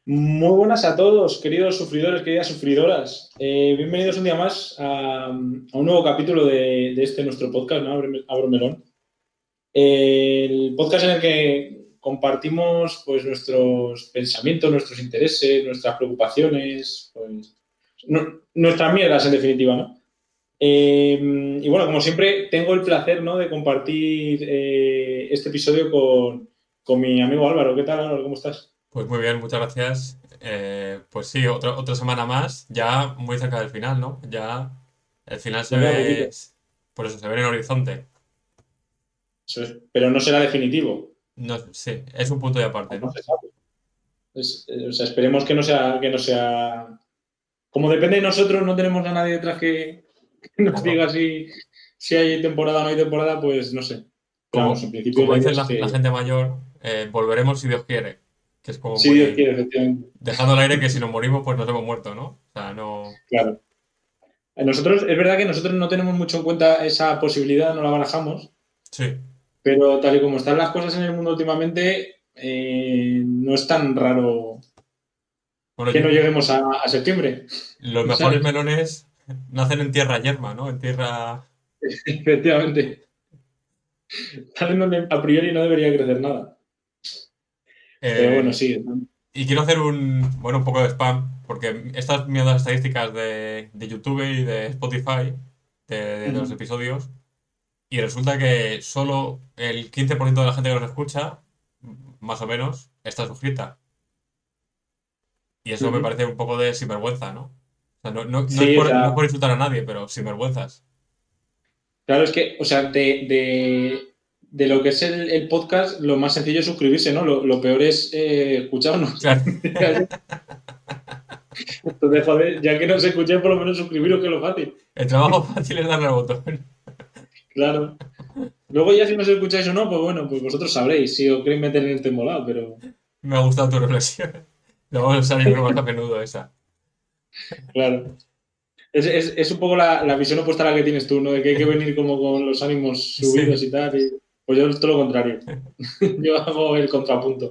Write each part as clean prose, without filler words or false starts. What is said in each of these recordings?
Muy buenas a todos, queridos sufridores, queridas sufridoras. Bienvenidos un día más a un nuevo capítulo de este nuestro podcast, ¿no? Abro Melón. El podcast en el que compartimos pues, nuestros pensamientos, nuestros intereses, nuestras preocupaciones, pues, nuestras mierdas en definitiva, ¿no? Y bueno, como siempre, tengo el placer, ¿no? de compartir este episodio con mi amigo Álvaro. ¿Qué tal, Álvaro? ¿Cómo estás? Pues muy bien, muchas gracias. Pues sí, otra semana más, ya muy cerca del final, ¿no? Ya el final se Ya queda ve, poquito. por eso se ve en el horizonte. Pero no será definitivo. No, sí, es un punto de aparte, No ¿no? se sabe. O sea, esperemos que no sea. Como depende de nosotros, no tenemos a nadie detrás que nos Claro. diga si hay temporada o no hay temporada, pues no sé. Pero vamos, Como, en principio como la idea dice es la que, gente mayor, volveremos si Dios quiere. Que es como si Dios muy quiere, efectivamente. dejando al aire que si nos morimos, pues nos hemos muerto, ¿no? O sea, no. Claro. Nosotros, es verdad que nosotros no tenemos mucho en cuenta esa posibilidad, no la barajamos, Sí. pero tal y como están las cosas en el mundo últimamente, no es tan raro Bueno, que no lleguemos a septiembre, los mejores ¿sabes? melones nacen en tierra yerma, ¿no? En tierra. Efectivamente. Salen donde a priori no debería crecer nada. Pero bueno, eh, sí. Y quiero hacer un poco de spam, porque he estado mirando las estadísticas de YouTube y de Spotify de los Ujú, episodios, y resulta que solo el 15% de la gente que los escucha, más o menos, está suscrita. Y eso me ujú. parece un poco de sinvergüenza, ¿no? O sea, no es Sí, o no es sea, por insultar a nadie, pero sinvergüenzas. claro, es que, o sea, de lo que es el podcast, lo más sencillo es suscribirse, ¿no? Lo peor es escucharnos. Claro. Entonces, joder, ya que no se escuché, por lo menos suscribiros, que es lo fácil. El trabajo fácil es darle al botón. Claro. Luego ya si no os escucháis o no, pues bueno, pues vosotros sabréis si os queréis meter en este embolado, pero Me ha gustado tu reflexión. Lo vamos a usar yo creo más a menudo esa. claro. Es un poco la visión opuesta a la que tienes tú, ¿no? De que hay que venir como con los ánimos subidos Sí. y tal. Pues yo todo lo contrario. Yo hago el contrapunto.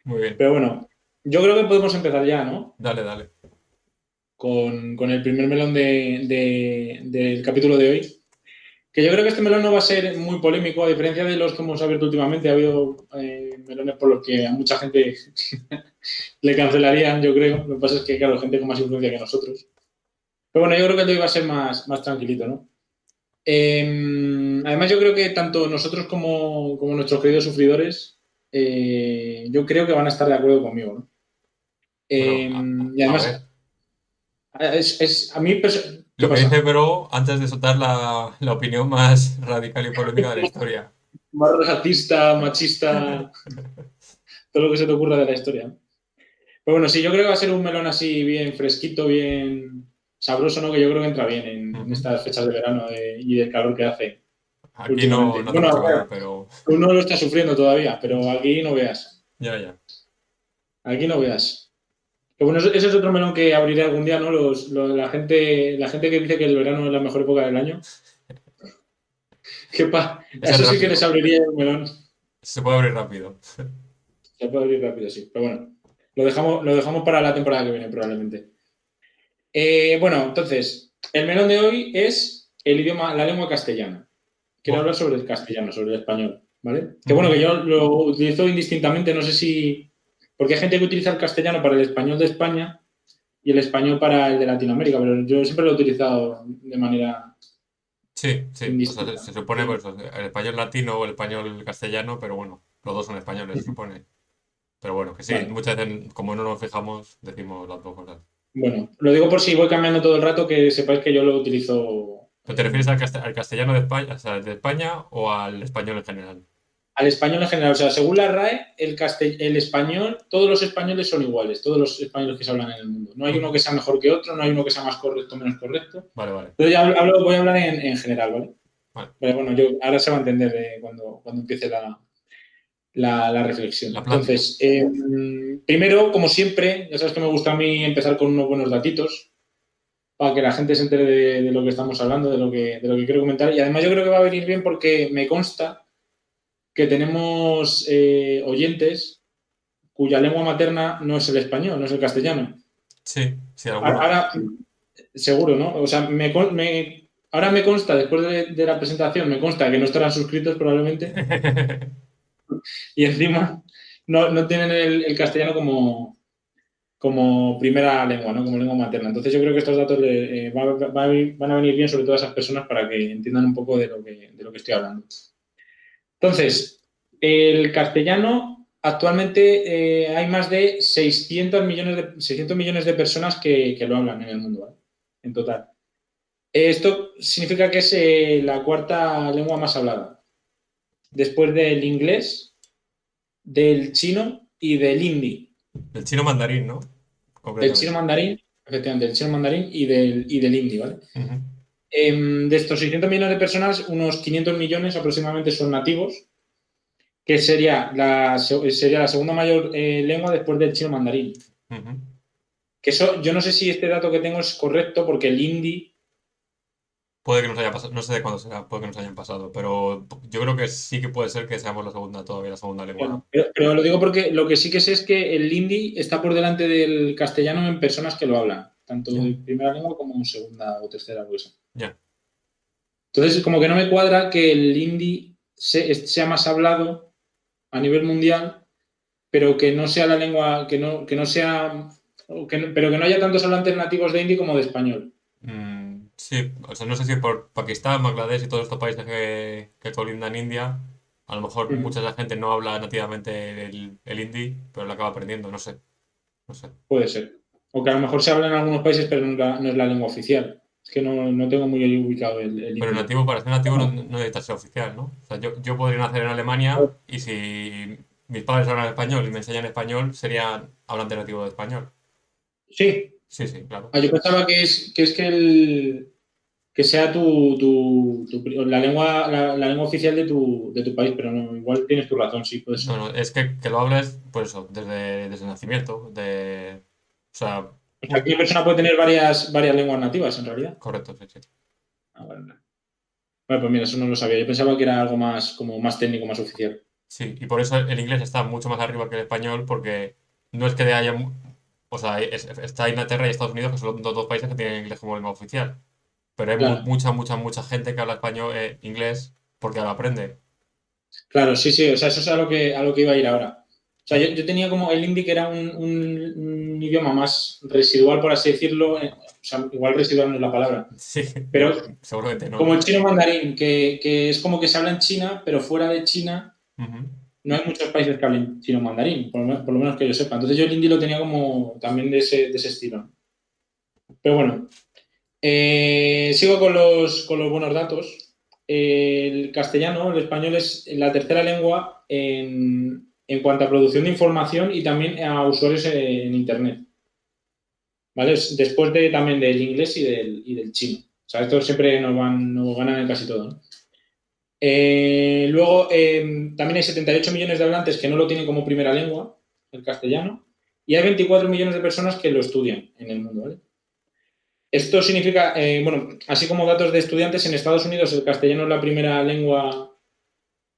Muy bien. Pero bueno, yo creo que podemos empezar ya, ¿no? Dale, dale. Con el primer melón del capítulo de hoy. Que yo creo que este melón no va a ser muy polémico, a diferencia de los que hemos abierto últimamente. Ha habido melones por los que a mucha gente le cancelarían, yo creo. Lo que pasa es que, claro, gente con más influencia que nosotros. Pero bueno, yo creo que el de hoy va a ser más tranquilito, ¿no? Además, yo creo que tanto nosotros como nuestros queridos sufridores, yo creo que van a estar de acuerdo conmigo, ¿no? Bueno, Y a además, ver. a mí, ¿qué Lo que dice, pasa? pero antes de soltar la opinión más radical y polémica de la historia. Más racista, machista, todo lo que se te ocurra de la historia, ¿no? Pero bueno, sí, yo creo que va a ser un melón así bien fresquito, bien sabroso, ¿no? Que yo creo que entra bien en Ujú. estas fechas de verano y del calor que hace Aquí últimamente. no hace Bueno, mucho bueno, calor, pero tú no lo estás sufriendo todavía, pero aquí no veas. ya, ya. Aquí no veas. Que bueno, ese es otro melón que abriré algún día, ¿no? La gente que dice que el verano es la mejor época del año. A Ese es eso sí que les rápido. abriría un melón. Se puede abrir rápido. Se puede abrir rápido, sí. Pero bueno, lo dejamos para la temporada que viene, probablemente. Bueno, entonces, el melón de hoy es la lengua castellana. Quiero Buah. hablar sobre el castellano, sobre el español, ¿vale? Que bueno, Ujú. que yo lo utilizo indistintamente, no sé si. Porque hay gente que utiliza el castellano para el español de España y el español para el de Latinoamérica, pero yo siempre lo he utilizado de manera Sí, sí. O sea, indistinta. se supone pues, el español latino o el español castellano, pero bueno, los dos son españoles, se supone. Pero bueno, que sí, Vale. muchas veces, como no nos fijamos, decimos las dos cosas. Bueno, lo digo por si voy cambiando todo el rato, que sepáis que yo lo utilizo ¿Pero te refieres al castellano de España, o sea, de España o al español en general? al español en general. O sea, según la RAE, el español, todos los españoles son iguales, todos los españoles que se hablan en el mundo. No hay uno Ujú. que sea mejor que otro, no hay uno que sea más correcto o menos correcto. Vale, vale. Pero ya voy a hablar en general, ¿vale? Vale. Pero bueno, ahora se va a entender cuando empiece la reflexión. La plática. Entonces, primero, como siempre, ya sabes que me gusta a mí empezar con unos buenos datitos para que la gente se entere de lo que estamos hablando, de lo que quiero comentar. Y además yo creo que va a venir bien porque me consta que tenemos oyentes cuya lengua materna no es el español, no es el castellano. Sí, sí, algunos. Ahora, seguro, ¿no? O sea, ahora me consta, después de la presentación, me consta que no estarán suscritos probablemente y encima no tienen el castellano como primera lengua, ¿no? Como lengua materna. Entonces yo creo que estos datos van a venir bien sobre todo a esas personas para que entiendan un poco de lo que estoy hablando. Entonces, el castellano actualmente hay más de 600 millones de personas que lo hablan en el mundo, ¿vale? En total. Esto significa que es la cuarta lengua más hablada, después del inglés, del chino y del hindi. El chino mandarín, ¿no? Del chino Concretamente. mandarín, efectivamente, del chino mandarín y del hindi, ¿vale? Ujú. De estos 600 millones de personas, unos 500 millones aproximadamente son nativos, que sería la segunda mayor lengua después del chino mandarín. Ujú. Que eso, yo no sé si este dato que tengo es correcto, porque el hindi. Puede que nos haya pasado, no sé de cuándo será, puede que nos hayan pasado, pero yo creo que sí que puede ser que seamos la segunda, todavía la segunda lengua. Claro, pero lo digo porque lo que sí que sé es que el hindi está por delante del castellano en personas que lo hablan, tanto Ya, de primera lengua como segunda o tercera cosa. ya. Entonces, como que no me cuadra que el hindi sea más hablado a nivel mundial, pero que no sea la lengua, que no sea, pero que no haya tantos hablantes nativos de hindi como de español. Sí, o sea, no sé si por Pakistán, Bangladesh y todos estos países que colindan India, a lo mejor Ujú. mucha de la gente no habla nativamente el hindi, pero lo acaba aprendiendo, no sé, no sé. Puede ser. O que a lo mejor se habla en algunos países, pero no es la lengua oficial. Es que no tengo muy ubicado el Pero hindi. nativo, para ser nativo no, Bueno, no necesita ser oficial, ¿no? O sea, yo podría nacer en Alemania y si mis padres hablan español y me enseñan español, serían hablante nativo de español. sí. Sí, sí, claro. Yo pensaba que sea la lengua oficial de tu país, pero no, igual tienes tu razón, sí, puede No, ser. no, es que lo hables, pues eso, desde el nacimiento, o sea, O sea, aquí una persona puede tener varias lenguas nativas, en realidad. correcto, sí, sí. Ah, vale, vale. Bueno, pues mira, eso no lo sabía. Yo pensaba que era algo más, como más técnico, más oficial. Sí, y por eso el inglés está mucho más arriba que el español, porque no es que haya, o sea, está Inglaterra y Estados Unidos, que son los dos países que tienen inglés como lengua oficial, pero hay Claro, mucha gente que habla español, inglés, porque lo aprende. claro, sí, sí. O sea, eso es a lo que iba a ir ahora. O sea, yo tenía como el hindi, que era un idioma más residual, por así decirlo. O sea, igual residual no es la palabra. Sí, Pero seguramente no, como el ¿no? chino mandarín, que es como que se habla en China, pero fuera de China Ujú. no hay muchos países que hablen chino mandarín, por lo menos que yo sepa. Entonces yo el hindi lo tenía como también de ese estilo. Pero bueno, sigo con los buenos datos. El castellano, el español, es la tercera lengua en cuanto a producción de información y también a usuarios en Internet. ¿Vale? Después también del inglés y del chino. O sea, estos siempre nos ganan en casi todo, ¿no? Luego, también hay 78 millones de hablantes que no lo tienen como primera lengua, el castellano, y hay 24 millones de personas que lo estudian en el mundo, ¿vale? Esto significa, bueno, así como datos de estudiantes, en Estados Unidos el castellano es la primera lengua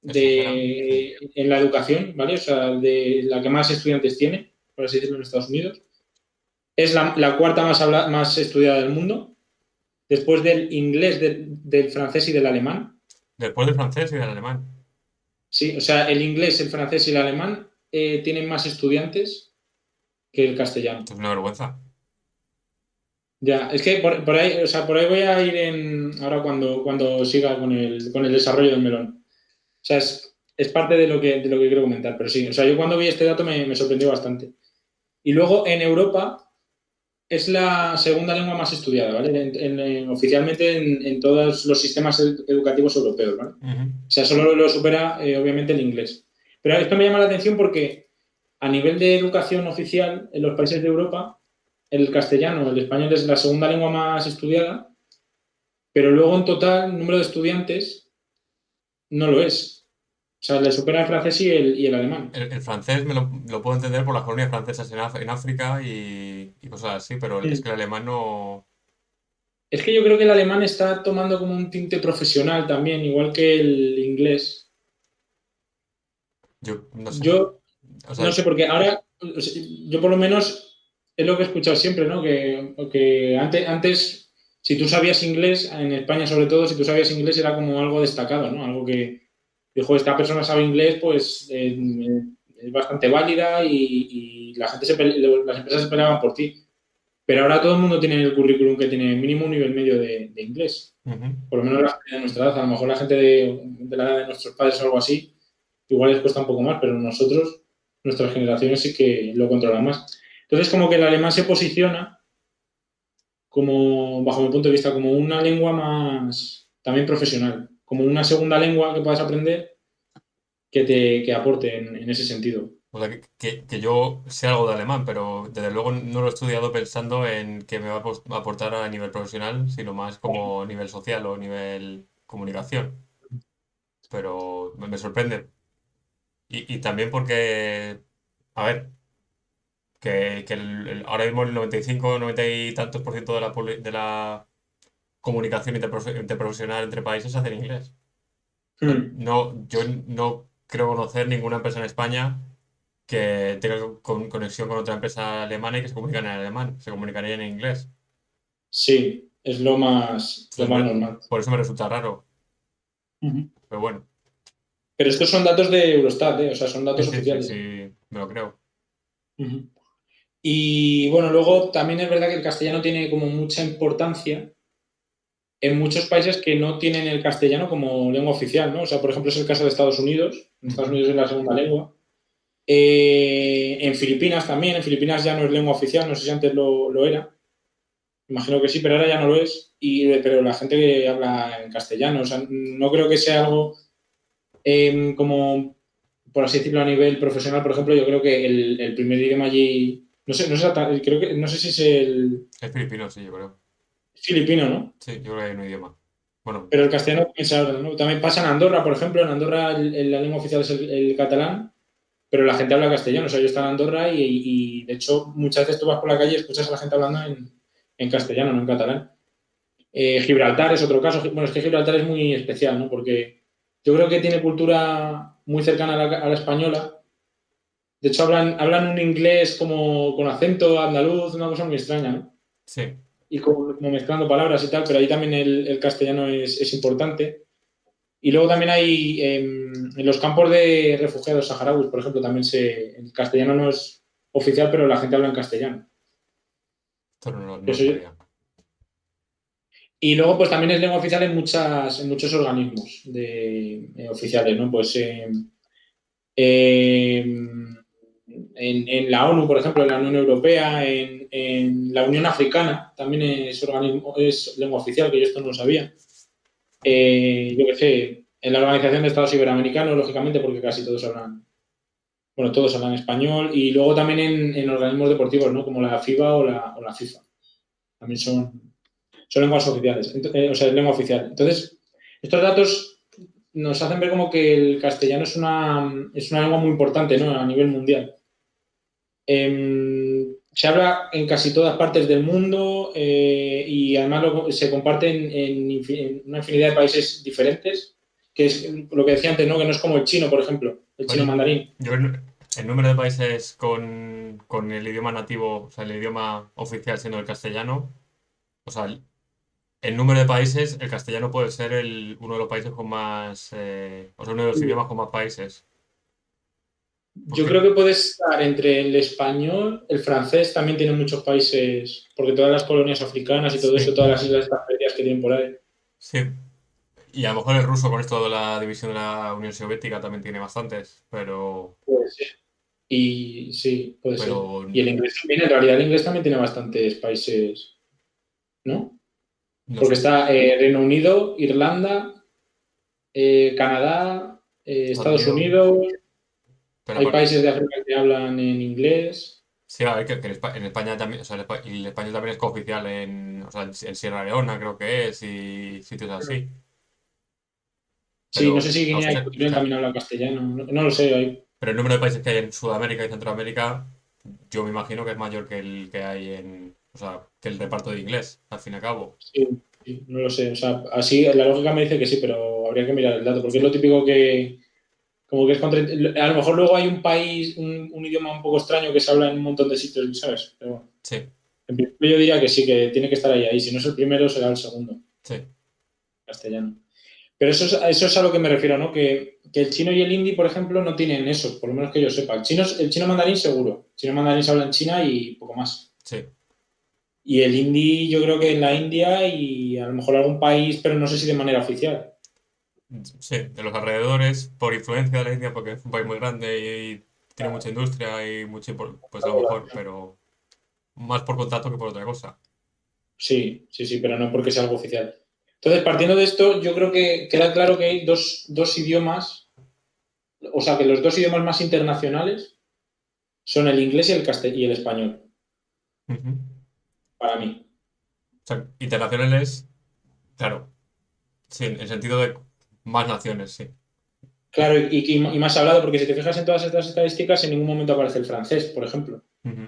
Extranjera, sí. en la educación, ¿vale? O sea, de la que más estudiantes tiene, por así decirlo, en Estados Unidos. Es la cuarta más estudiada del mundo, después del inglés, del francés y del alemán. Después del francés y del alemán. Sí, o sea, el inglés, el francés y el alemán tienen más estudiantes que el castellano. Esto es una vergüenza. Ya, es que por ahí, o sea, por ahí voy a ir ahora cuando siga con el desarrollo del melón. O sea, es parte de lo que quiero comentar, pero sí, o sea, yo cuando vi este dato me sorprendió bastante. Y luego en Europa es la segunda lengua más estudiada, ¿vale? Oficialmente en todos los sistemas educativos europeos, ¿vale? O Ujú. sea, solo lo supera, obviamente, el inglés. Pero esto me llama la atención porque a nivel de educación oficial en los países de Europa, el castellano, el español es la segunda lengua más estudiada, pero luego en total, el número de estudiantes no lo es. O sea, le supera el francés y el alemán. El francés lo puedo entender por las colonias francesas en África y cosas así, pero es que el alemán no. Es que yo creo que el alemán está tomando como un tinte profesional también, igual que el inglés. Yo no sé. Yo O no sea, sé, porque ahora, o sea, yo por lo menos es lo que he escuchado siempre, ¿no? Que antes, si tú sabías inglés, en España sobre todo, si tú sabías inglés era como algo destacado, ¿no? Algo que, dijo, esta persona sabe inglés, pues es bastante válida y la gente las empresas se peleaban por ti. Pero ahora todo el mundo tiene el currículum que tiene mínimo un nivel medio de inglés. Ujú. Por lo menos la gente de nuestra edad. A lo mejor la gente de la edad de nuestros padres o algo así, igual les cuesta un poco más, pero nosotros, nuestras generaciones sí que lo controlan más. Entonces, como que el alemán se posiciona como, bajo mi punto de vista, como una lengua más también profesional, como una segunda lengua que puedas aprender que aporte en ese sentido. O sea, que yo sé algo de alemán, pero desde luego no lo he estudiado pensando en que me va a aportar a nivel profesional, sino más como nivel social o nivel comunicación. Pero me sorprende. Y también porque, a ver, que ahora mismo el 95, 90 y tantos por ciento de de la comunicación interprofesional entre países se hace en inglés. O sea, Hmm. yo no creo conocer ninguna empresa en España que tenga conexión con otra empresa alemana y que se comunican en alemán, se comunicarían en inglés. Sí, es lo Entonces, más normal. por eso me resulta raro, Ujú. pero bueno, Pero estos son datos de Eurostat, ¿eh? O sea, son sí, datos sí, sí, oficiales. sí, me lo creo. Ujú. Y bueno, luego también es verdad que el castellano tiene como mucha importancia en muchos países que no tienen el castellano como lengua oficial, ¿no? O sea, por ejemplo, es el caso de Estados Unidos. En Estados Ujú. Unidos es la segunda lengua. En Filipinas también. En Filipinas ya no es lengua oficial. No sé si antes lo era. Imagino que sí, pero ahora ya no lo es. Pero la gente que habla en castellano. O sea, no creo que sea algo como, por así decirlo, a nivel profesional. Por ejemplo, yo creo que el primer idioma allí. Creo que, no sé si es el Es filipino, sí, yo creo. filipino, ¿no? Sí, yo creo que hay un idioma. Bueno, Pero el castellano también se habla, ¿no? También pasa en Andorra, por ejemplo. En Andorra la lengua oficial es el catalán, pero la gente habla castellano. O sea, yo estoy en Andorra de hecho, muchas veces tú vas por la calle y escuchas a la gente hablando en castellano, no en catalán. Gibraltar es otro caso. Bueno, es que Gibraltar es muy especial, ¿no? Porque yo creo que tiene cultura muy cercana a la española. De hecho, hablan un inglés como con acento andaluz, una cosa muy extraña, ¿no? sí. Y como mezclando palabras y tal, pero ahí también el castellano es importante. Y luego también hay en los campos de refugiados saharauis, por ejemplo, también el castellano no es oficial, pero la gente habla en castellano. Esto no lo Eso sabía. y luego, pues también es lengua oficial en muchos organismos oficiales, ¿no? Pues en la ONU, por ejemplo, en la Unión Europea, en la Unión Africana, también es lengua oficial, que yo esto no lo sabía. Yo qué sé, en la Organización de Estados Iberoamericanos, lógicamente, porque casi todos hablan español, y luego también en organismos deportivos, ¿no? Como la FIBA o la FIFA. También son lenguas oficiales, o sea, es lengua oficial. Entonces, estos datos nos hacen ver como que el castellano es una lengua muy importante, ¿no? A nivel mundial. Se habla en casi todas partes del mundo y además se comparte en una infinidad de países diferentes, que es lo que decía antes, ¿no? Que no es como el chino, por ejemplo, el chino Oye, mandarín. yo el número de países con el idioma nativo, o sea, el idioma oficial siendo el castellano, o sea, el número de países, el castellano puede ser uno de los países con más, o sea, uno de los idiomas con más países. Yo Porque, creo que puede estar entre el español, el francés también tiene muchos países, porque todas las colonias africanas y todo eso, sí, todas las islas estas perdidas que tienen por ahí. sí. Y a lo mejor el ruso con esto de la división de la Unión Soviética también tiene bastantes, Puede ser. Y sí, puede ser. pero Y el inglés también, en realidad el inglés también tiene bastantes países, ¿no? no Porque sé. está Reino Unido, Irlanda, Canadá, Estados Estados Unidos, Unidos, pero hay países de África que hablan en inglés. sí, a ver, que en España también, o sea, el español también es cooficial o sea, en Sierra Leona creo que es y sitios así. Sí, no sé Pero si Guinea Ecuatorial Australia, también habla castellano, no lo sé. pero el número de países que hay en Sudamérica y Centroamérica, yo me imagino que es mayor que el que hay o sea, que el reparto de inglés, al fin y al cabo. Sí, sí, no lo sé. O sea, así la lógica me dice que sí, pero habría que mirar el dato, porque es Sí, lo típico que Como que es a lo mejor luego hay un país, un idioma un poco extraño que se habla en un montón de sitios, ¿sabes? Pero bueno, Sí, en principio yo diría que sí, que tiene que estar ahí. Si no es el primero, será el segundo, sí. castellano. Pero eso es a lo que me refiero, ¿no? Que el chino y el hindi, por ejemplo, no tienen eso, por lo menos que yo sepa. El chino mandarín seguro. El chino mandarín se habla en China y poco más. Sí, Y el hindi yo creo que en la India y a lo mejor algún país, pero no sé si de manera oficial. sí, de los alrededores, por influencia de la India, porque es un país muy grande y tiene mucha industria y mucho, pues a lo mejor, pero más por contacto que por otra cosa. Sí, sí, sí, pero no porque sea algo oficial. Entonces, partiendo de esto, yo creo que queda claro que hay dos idiomas, o sea, que los dos idiomas más internacionales son el inglés y y el español, Ujú. para mí. O sea, internacionales, claro, sí, en el sentido de más naciones, sí. Claro, y más hablado, porque si te fijas en todas estas estadísticas, en ningún momento aparece el francés, por ejemplo. Ujú.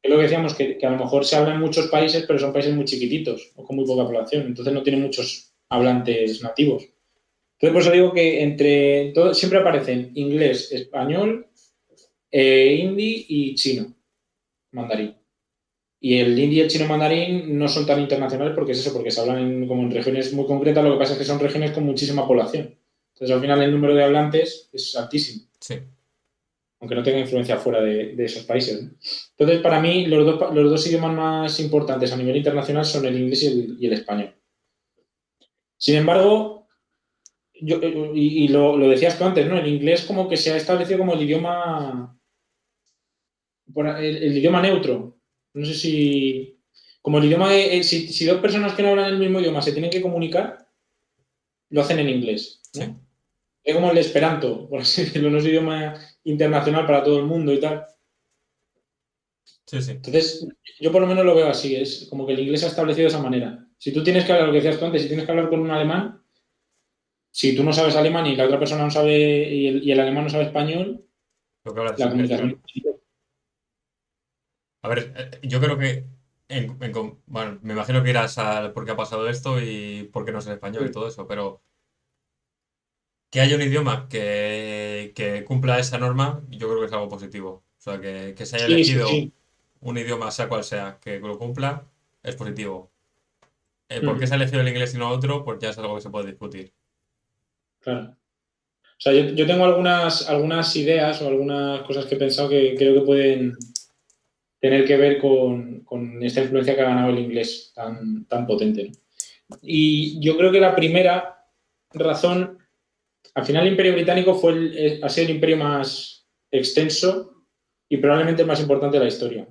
Es lo que decíamos, que a lo mejor se habla en muchos países, pero son países muy chiquititos o con muy poca población, entonces no tienen muchos hablantes nativos. Entonces, por eso digo que entre todo, siempre aparecen inglés, español, hindi y chino, mandarín. Y el hindi y el chino mandarín no son tan internacionales porque es eso, porque se hablan como en regiones muy concretas, lo que pasa es que son regiones con muchísima población. Entonces, al final, el número de hablantes es altísimo, Sí, aunque no tenga influencia fuera de esos países, ¿no? Entonces, para mí, los dos idiomas más importantes a nivel internacional son el inglés y el español. Sin embargo, y lo decías tú antes, ¿no? El inglés como que se ha establecido como el idioma, el idioma neutro. No sé si... Como el idioma si dos personas que no hablan el mismo idioma se tienen que comunicar, lo hacen en inglés, sí, ¿no? Es como el esperanto, por así decirlo, no es un idioma internacional para todo el mundo y tal. sí, sí. Entonces, yo por lo menos lo veo así, es como que el inglés se ha establecido de esa manera. Si tú tienes que hablar, lo que decías tú antes, si tienes que hablar con un alemán, si tú no sabes alemán y la otra persona no sabe, y el alemán no sabe español, Lo que hablas es la inglés, comunicación. claro. A ver, yo creo que, bueno, me imagino que irás a por qué ha pasado esto y por qué no es el español y todo eso, pero que haya un idioma que cumpla esa norma, yo creo que es algo positivo. O sea, que se haya Sí, sí, elegido sí. un idioma, sea cual sea, que lo cumpla, es positivo. ¿Por qué se ha Ujú, elegido el inglés y no otro? Pues ya es algo que se puede discutir. claro. O sea, yo tengo algunas ideas o algunas cosas que he pensado que creo que pueden tener que ver con esta influencia que ha ganado el inglés tan potente, ¿no? Y yo creo que la primera razón, al final el Imperio Británico ha sido el imperio más extenso y probablemente el más importante de la historia,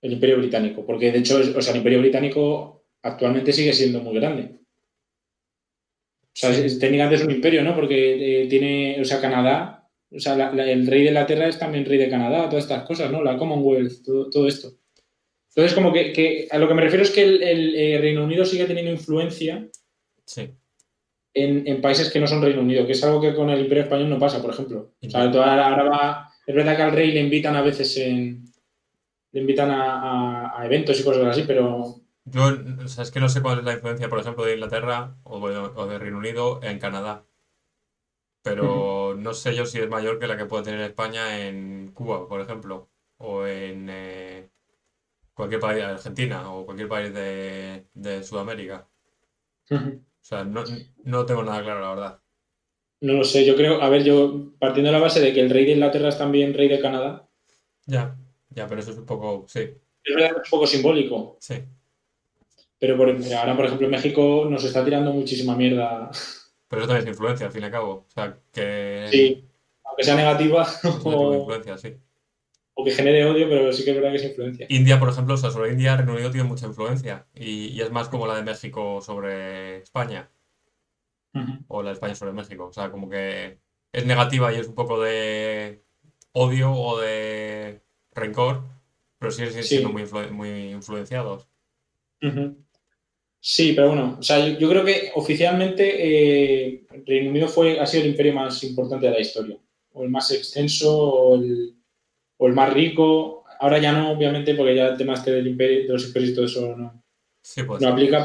el Imperio Británico, porque de hecho, o sea, el Imperio Británico actualmente sigue siendo muy grande. O sea, Sí, técnicamente es un imperio, ¿no? Porque tiene, o sea, Canadá, o sea, el rey de Inglaterra es también rey de Canadá, todas estas cosas, ¿no? La Commonwealth, todo esto. Entonces, como que a lo que me refiero es que el Reino Unido sigue teniendo influencia sí. en países que no son Reino Unido, que es algo que con el Imperio Español no pasa, por ejemplo. O sea, Inclu- ahora es verdad que al rey le invitan a veces le invitan a eventos y cosas así, pero... Yo, o sea, es que no sé cuál es la influencia, por ejemplo, de Inglaterra o de Reino Unido en Canadá, Ujú, pero no sé yo si es mayor que la que puede tener España en Cuba, por ejemplo, o en cualquier país, Argentina, o cualquier país de Sudamérica. ujú. O sea, no tengo nada claro, la verdad. No lo sé, yo creo, a ver, yo partiendo de la base de que el rey de Inglaterra es también rey de Canadá, Ya, ya, pero eso es un poco, sí, es verdad que es un poco simbólico, sí. pero ahora, por ejemplo, México nos está tirando muchísima mierda. Pero eso también es influencia, al fin y al cabo. O sea, que Sí, aunque sea negativa es otro tipo de influencia, sí. o que genere odio, pero sí que es verdad que es influencia. India, por ejemplo, o sea, sobre India, Reino Unido tiene mucha influencia y es más como la de México sobre España Ujú. o la de España sobre México. O sea, como que es negativa y es un poco de odio o de rencor, pero siguen siendo Sí. muy influenciados. Ujú. Sí, pero bueno, o sea, yo creo que oficialmente Reino Unido ha sido el imperio más importante de la historia, o el más extenso, o el más rico. Ahora ya no, obviamente, porque ya el tema este del imperio, de los imperios y todo eso no, Sí, puede no ser. aplica,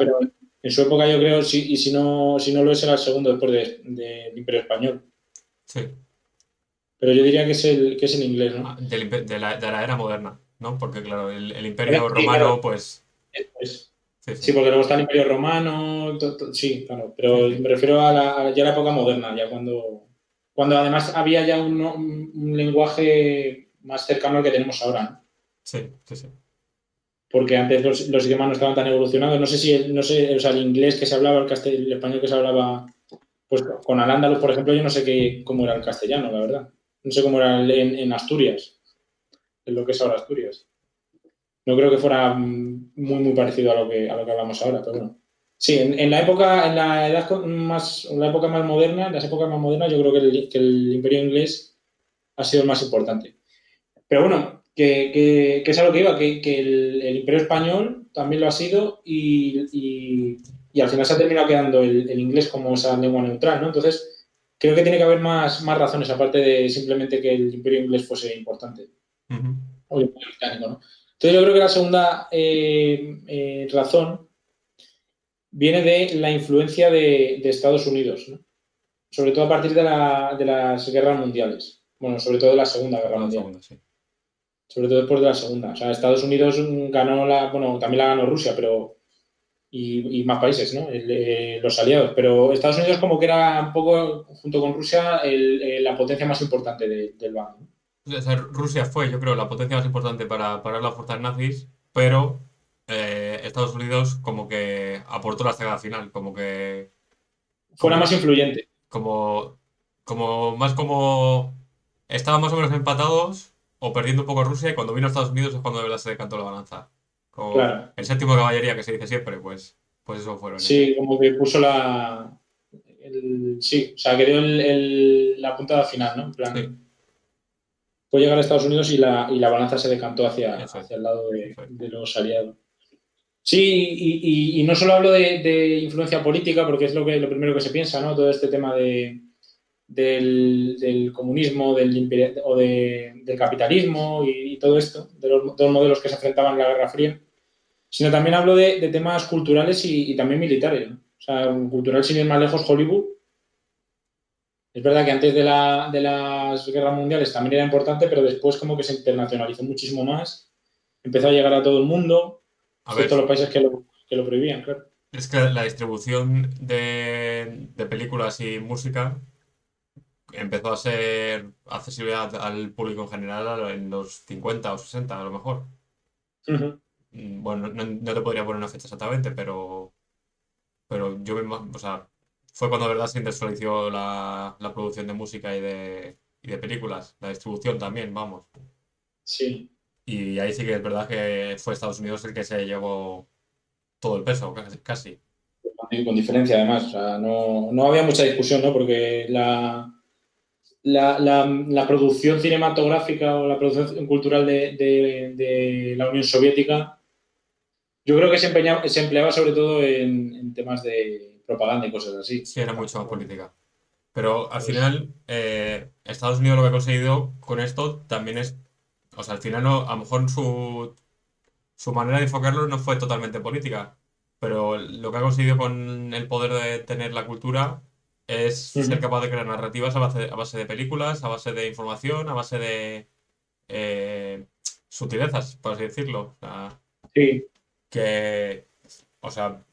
En su época yo creo, y si no lo es, era el segundo después del Imperio Español. Sí. Pero yo diría que es el inglés, ¿no? De la era moderna, ¿no? Porque, claro, el Imperio Sí, claro. Romano, pues. Es- Sí, sí, sí. porque luego está el Imperio Romano, sí, claro. Sí, Pero sí. me refiero ya a la época moderna, ya cuando además había ya un lenguaje más cercano al que tenemos ahora, ¿no? Sí, sí, sí. Porque antes los idiomas no estaban tan evolucionados. No sé no sé, o sea, el inglés que se hablaba, el español que se hablaba, pues con Al-Ándalus, por ejemplo, yo no sé cómo era el castellano, la verdad. No sé cómo era en Asturias, en lo que es ahora Asturias. No creo que fuera muy, muy parecido a lo que hablamos ahora, pero bueno. Sí, en la época, en la época más moderna, en las épocas más modernas, yo creo que el imperio inglés ha sido el más importante. Pero bueno, que es a lo que iba, que el Imperio Español también lo ha sido y al final se ha terminado quedando el inglés como esa lengua neutral, ¿no? Entonces, creo que tiene que haber más razones, aparte de simplemente que el Imperio inglés fuese importante, Ujú. o el Imperio británico, ¿no? Entonces, yo creo que la segunda razón viene de la influencia de Estados Unidos, ¿no? Sobre todo a partir de las guerras mundiales. Bueno, sobre todo de la Segunda Sobre Guerra todo la Mundial. segunda, sí. Sobre todo después de la segunda. O sea, Estados Unidos ganó bueno, también la ganó Rusia, pero y más países, ¿no? Los aliados. Pero Estados Unidos como que era un poco, junto con Rusia, la potencia más importante del bando, ¿no? O sea, Rusia fue, yo creo, la potencia más importante para parar las fuerzas nazis, pero Estados Unidos como que aportó la estocada final, como que, Fue la como, más influyente. como, como estaban más o menos empatados o perdiendo un poco Rusia y cuando vino Estados Unidos es cuando de verdad se decantó la balanza. Como Claro. el séptimo de caballería que se dice siempre, pues eso fueron ellos. Sí, como que puso sí, o sea, que dio la puntada final, ¿no? En Sí, plan, fue llegar a Estados Unidos y la balanza se decantó hacia, eso es, hacia el lado de, eso es. de los aliados. Sí, y no solo hablo de influencia política, porque es lo primero que se piensa, ¿no? Todo este tema del comunismo, del capitalismo y todo esto, de los dos modelos que se enfrentaban en la Guerra Fría, sino también hablo de temas culturales y también militares, ¿no? O sea, cultural, sin ir más lejos, Hollywood. Es verdad que antes de las guerras mundiales también era importante, pero después como que se internacionalizó muchísimo más, empezó a llegar a todo el mundo, A ver, excepto los países que lo prohibían, claro. es que la distribución de películas y música empezó a ser accesible al público en general en los 50 o 60 a lo mejor. Ujú. Bueno, no te podría poner una fecha exactamente, pero o sea, fue cuando de verdad se industrializó la producción de música y de películas, la distribución también, vamos. Sí, Y ahí sí que es verdad que fue Estados Unidos el que se llevó todo el peso, casi. Casi. con diferencia además. O sea, no había mucha discusión, ¿no? Porque la producción cinematográfica o la producción cultural de la Unión Soviética, yo creo que se empleaba sobre todo en temas de propaganda y cosas así. Sí, era mucho más Tampoco. política. Pero al Entonces, final, Estados Unidos lo que ha conseguido con esto también es, o sea, al final no, a lo mejor su manera de enfocarlo no fue totalmente política, pero lo que ha conseguido con el poder de tener la cultura es ser ujú. capaz de crear narrativas a base de películas, a base de información, a base de eh, sutilezas, por así decirlo. O sea, Sí, que, o sea,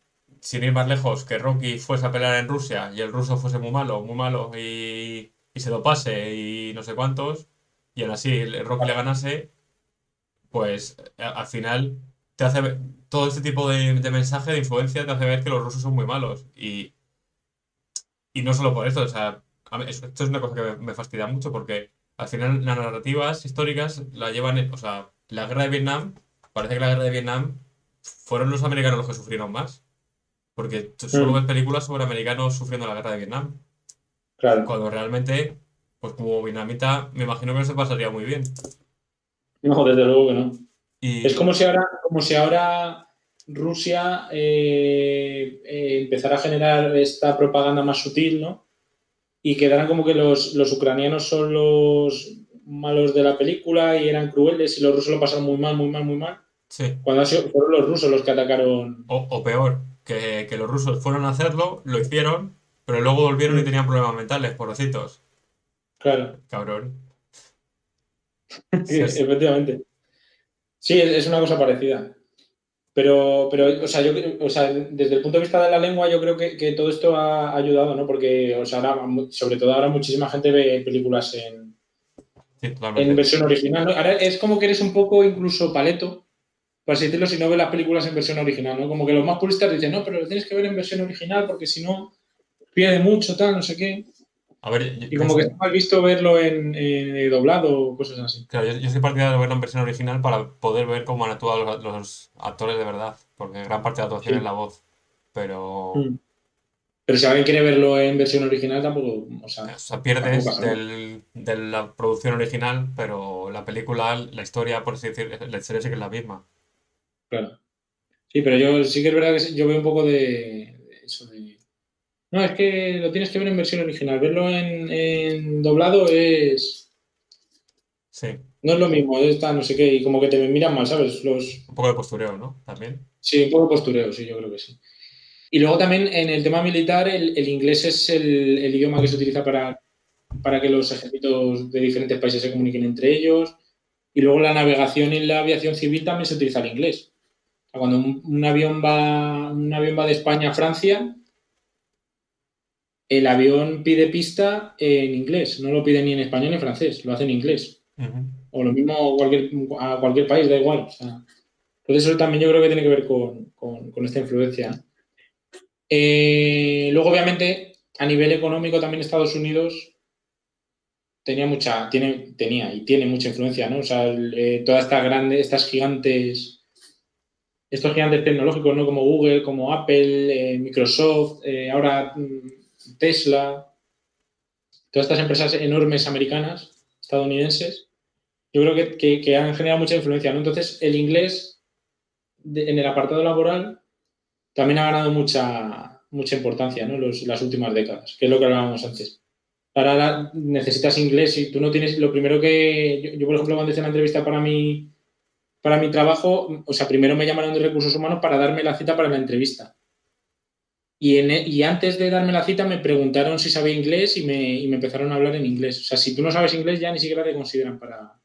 sin ir más lejos, que Rocky fuese a pelear en Rusia y el ruso fuese muy malo y se dopase y no sé cuántos, y aún así el Rocky le ganase, pues al final te hace todo este tipo de mensaje, de influencia, te hace ver que los rusos son muy malos. Y no solo por esto, o sea, esto es una cosa que me fastidia mucho porque al final las narrativas históricas la llevan, o sea, la guerra de Vietnam, parece que la guerra de Vietnam fueron los americanos los que sufrieron más. Porque tú solo ves ujú, películas sobre americanos sufriendo la guerra de Vietnam. claro. Cuando realmente, pues como vietnamita, me imagino que no se pasaría muy bien. No, desde luego que no. Es Y, como si ahora Rusia empezara a generar esta propaganda más sutil, ¿no? Y quedaran como que los ucranianos son los malos de la película y eran crueles y los rusos lo pasaron muy mal, muy mal, muy mal. sí, Cuando fueron los rusos los que atacaron. o peor, que los rusos fueron a hacerlo, lo hicieron, pero luego volvieron y Mm, tenían problemas mentales, pobrecitos. claro, Cabrón. Sí, efectivamente. Sí, es una cosa parecida. Pero o sea, o sea, desde el punto de vista de la lengua, yo creo que todo esto ha ayudado, ¿no? Porque, o sea, ahora, sobre todo ahora muchísima gente ve películas sí, en totalmente. versión original, ¿no? Ahora es como que eres un poco incluso paleto, por así decirlo, si no ves las películas en versión original, ¿no? Como que los más puristas dicen, no, pero lo tienes que ver en versión original porque si no pierde mucho, tal, no sé qué. A ver, Y como que está mal visto verlo en doblado o cosas así. claro, yo soy partidario de verlo en versión original para poder ver cómo han actuado los actores de verdad, porque gran parte de la actuación es Sí. la voz. Pero, Mm. Pero si alguien quiere verlo en versión original, tampoco, o o sea, sea, tampoco pierdes pasa nada. de la producción original, pero la película, la historia, por así decir, la historia sí que es la misma. Claro. Sí, pero yo sí que es verdad que yo veo un poco de eso de. No, es que lo tienes que ver en versión original. Verlo en doblado Sí, no es lo mismo, está no sé qué, y como que te miran mal, ¿sabes? un poco de postureo, ¿no? También. Sí, un poco postureo, sí, yo creo que sí. Y luego también en el tema militar, el inglés es el idioma que se utiliza para que los ejércitos de diferentes países se comuniquen entre ellos. Y luego la navegación en la aviación civil también se utiliza el inglés. O sea, cuando un avión va de España a Francia, el avión pide pista en inglés, no lo pide ni en español ni en francés, lo hace en inglés. Ujú. O lo mismo a cualquier país, da igual. O sea, entonces eso también yo creo que tiene que ver con esta influencia, ¿no? Luego, obviamente, a nivel económico también Estados Unidos tenía y tiene mucha influencia, ¿no? O sea, todas estos gigantes tecnológicos, ¿no? Como Google, como Apple, Microsoft, ahora Tesla, todas estas empresas enormes americanas, estadounidenses, yo creo que han generado mucha influencia, ¿no? Entonces, el inglés en el apartado laboral también ha ganado mucha importancia, ¿no? Las últimas décadas, que es lo que hablábamos antes. Ahora necesitas inglés y tú no tienes, lo primero que, yo, por ejemplo, cuando hice la entrevista para mi trabajo, o sea, primero me llamaron de recursos humanos para darme la cita para la entrevista. Y antes de darme la cita me preguntaron si sabía inglés y me empezaron a hablar en inglés. O sea, si tú no sabes inglés ya ni siquiera te consideran para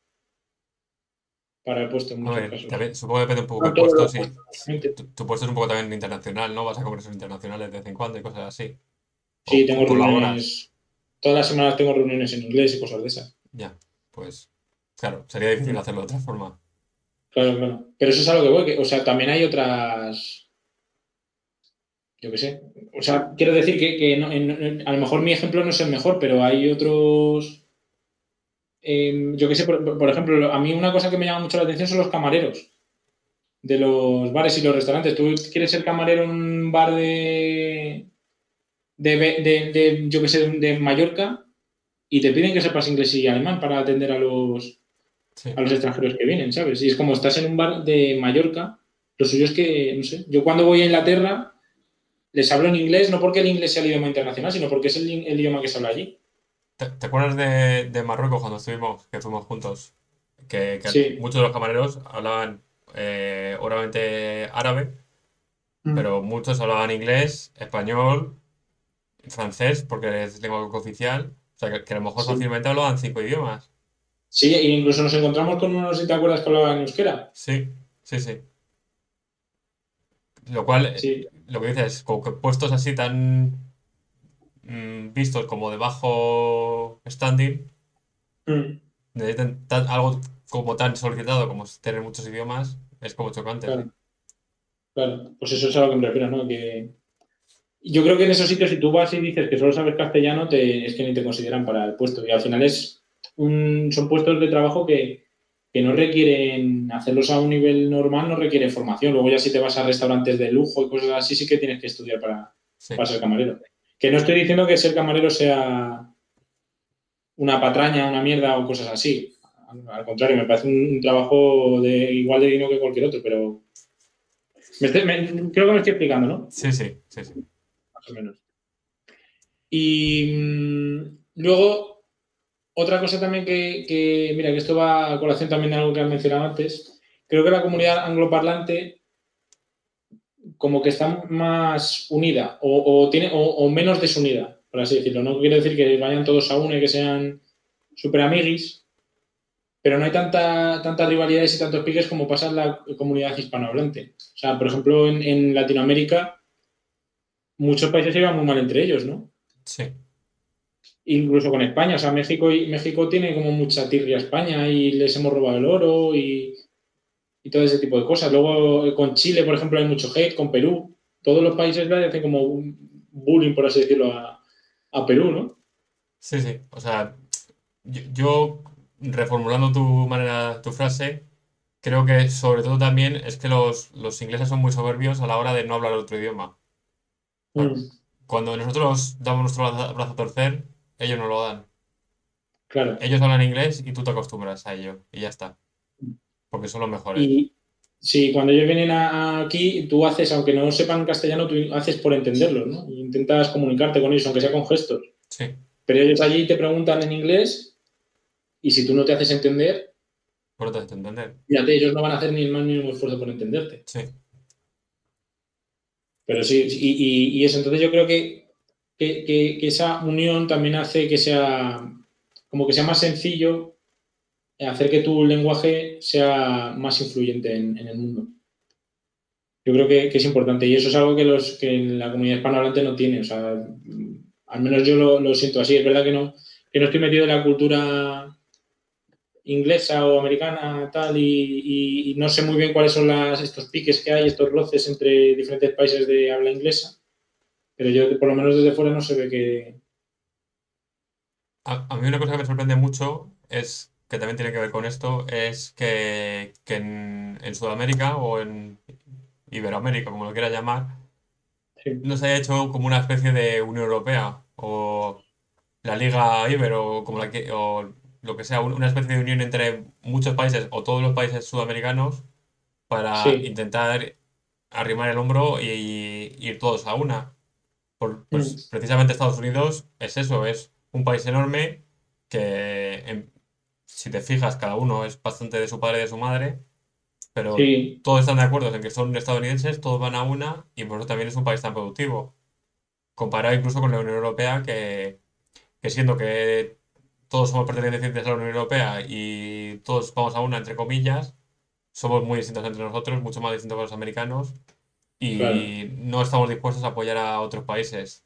el puesto en A muchos ver, casos. supongo que depende un poco No del en todos puesto. los Si, puestos, obviamente. tu puesto es un poco también internacional, ¿no? Vas a congresos internacionales de vez en cuando y cosas así. Sí, O tengo colaboras. reuniones, todas las semanas tengo reuniones en inglés y cosas de esas. Ya, pues claro, sería difícil Mm. hacerlo de otra forma. Claro, claro. Pero eso es a lo que voy, o sea, también hay otras, yo qué sé. O sea, quiero decir que a lo mejor mi ejemplo no es el mejor, pero hay otros, yo qué sé, por ejemplo, a mí una cosa que me llama mucho la atención son los camareros de los bares y los restaurantes. Tú quieres ser camarero en un bar yo qué sé, de Mallorca y te piden que sepas inglés y alemán para atender a los, Sí. a los extranjeros que vienen, ¿sabes? Y es como estás en un bar de Mallorca, lo suyo es que, no sé, yo cuando voy a Inglaterra les hablo en inglés, no porque el inglés sea el idioma internacional, sino porque es el idioma que se habla allí. ¿Te acuerdas de Marruecos cuando estuvimos, que fuimos juntos? Que Sí. muchos de los camareros hablaban oralmente árabe, Mm. pero muchos hablaban inglés, español, francés, porque es lengua oficial. O sea, que a lo mejor Sí. fácilmente hablaban 5 idiomas. Sí, e incluso nos encontramos con unos, si te acuerdas, que hablaban euskera. Sí, sí, sí. Lo cual, Sí. lo que dices, como que puestos así tan vistos como de bajo standing, Mm. necesitan algo como tan solicitado como es tener muchos idiomas, es como chocante, sí. Claro, claro. Pues eso es a lo que me refiero, ¿no? Que yo creo que en esos sitios, si tú vas y dices que solo sabes castellano, es que ni te consideran para el puesto. Y al final son puestos de trabajo que no requieren, hacerlos a un nivel normal, no requieren formación. Luego ya si te vas a restaurantes de lujo y cosas así, sí que tienes que estudiar Sí. para ser camarero. Que no estoy diciendo que ser camarero sea una patraña, una mierda o cosas así. Al contrario, me parece un trabajo de igual de digno que cualquier otro, pero creo que me estoy explicando, ¿no? Sí, sí, sí, sí. Más o menos. Y luego, otra cosa también mira, que esto va a colación también de algo que has mencionado antes, creo que la comunidad angloparlante como que está más unida o menos desunida, por así decirlo. No quiero decir que vayan todos a una y que sean super amiguis, pero no hay tantas rivalidades y tantos piques como pasa en la comunidad hispanohablante. O sea, por ejemplo, en Latinoamérica, muchos países se llevan muy mal entre ellos, ¿no? Sí. Incluso con España. O sea, México tiene como mucha tirria a España y les hemos robado el oro y todo ese tipo de cosas. Luego con Chile, por ejemplo, hay mucho hate, con Perú. Todos los países le hacen como un bullying, por así decirlo, a Perú, ¿no? Sí, sí. O sea, yo, reformulando tu frase, creo que sobre todo también es que los ingleses son muy soberbios a la hora de no hablar otro idioma. O sea, Mm, cuando nosotros damos nuestro brazo a torcer, ellos no lo dan. claro. Ellos hablan inglés y tú te acostumbras a ello y ya está, porque son los mejores. Y sí, cuando ellos vienen aquí, tú haces, aunque no sepan castellano, tú haces por entenderlos, ¿no? Y intentas comunicarte con ellos, aunque sea con gestos. Sí, Pero ellos allí te preguntan en inglés y si tú no te haces entender, por lo tanto, entender. fíjate, ellos no van a hacer ni el más mínimo esfuerzo por entenderte. Sí. Pero sí, y eso, entonces yo creo que esa unión también hace que sea, como que sea más sencillo hacer que tu lenguaje sea más influyente en el mundo. Yo creo que es importante y eso es algo que en la comunidad hispanohablante no tiene. O sea, al menos yo lo siento así. Es verdad que no estoy metido en la cultura inglesa o americana tal y no sé muy bien cuáles son estos piques que hay, estos roces entre diferentes países de habla inglesa, pero yo por lo menos desde fuera no se ve que... A mí una cosa que me sorprende mucho es, que también tiene que ver con esto, es que en Sudamérica o en Iberoamérica, como lo quieras llamar, Sí, no se haya hecho como una especie de Unión Europea o la Liga Ibero o lo que sea, una especie de unión entre muchos países o todos los países sudamericanos para sí. intentar arrimar el hombro y ir todos a una. Mm, Pues precisamente Estados Unidos es eso, es un país enorme que, si te fijas, cada uno es bastante de su padre y de su madre, pero sí, todos están de acuerdo en que son estadounidenses, todos van a una y por eso también es un país tan productivo. Comparado incluso con la Unión Europea, que siendo que todos somos pertenecientes a la Unión Europea y todos vamos a una, entre comillas, somos muy distintos entre nosotros, mucho más distintos que los americanos, claro. y no estamos dispuestos a apoyar a otros países.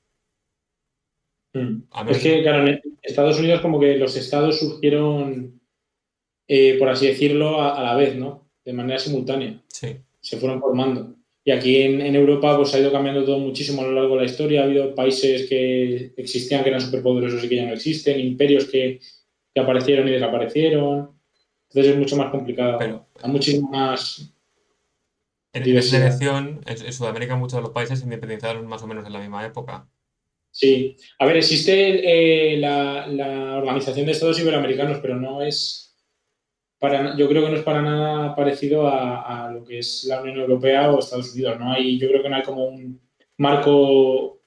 Mm. A Es menos, que, claro, en Estados Unidos como que los estados surgieron, por así decirlo, a la vez, ¿no? De manera simultánea. sí, Se fueron formando. Y aquí en Europa pues ha ido cambiando todo muchísimo a lo largo de la historia. Ha habido países que existían que eran superpoderosos y que ya no existen, imperios que aparecieron y desaparecieron. Entonces es mucho más pero complicado. Hay muchísima más en esa diversidad. dirección, en Sudamérica muchos de los países se independizaron más o menos en la misma época. Sí. A ver, existe la Organización de Estados Iberoamericanos, pero no es yo creo que no es para nada parecido a lo que es la Unión Europea o Estados Unidos. Yo creo que no hay como un marco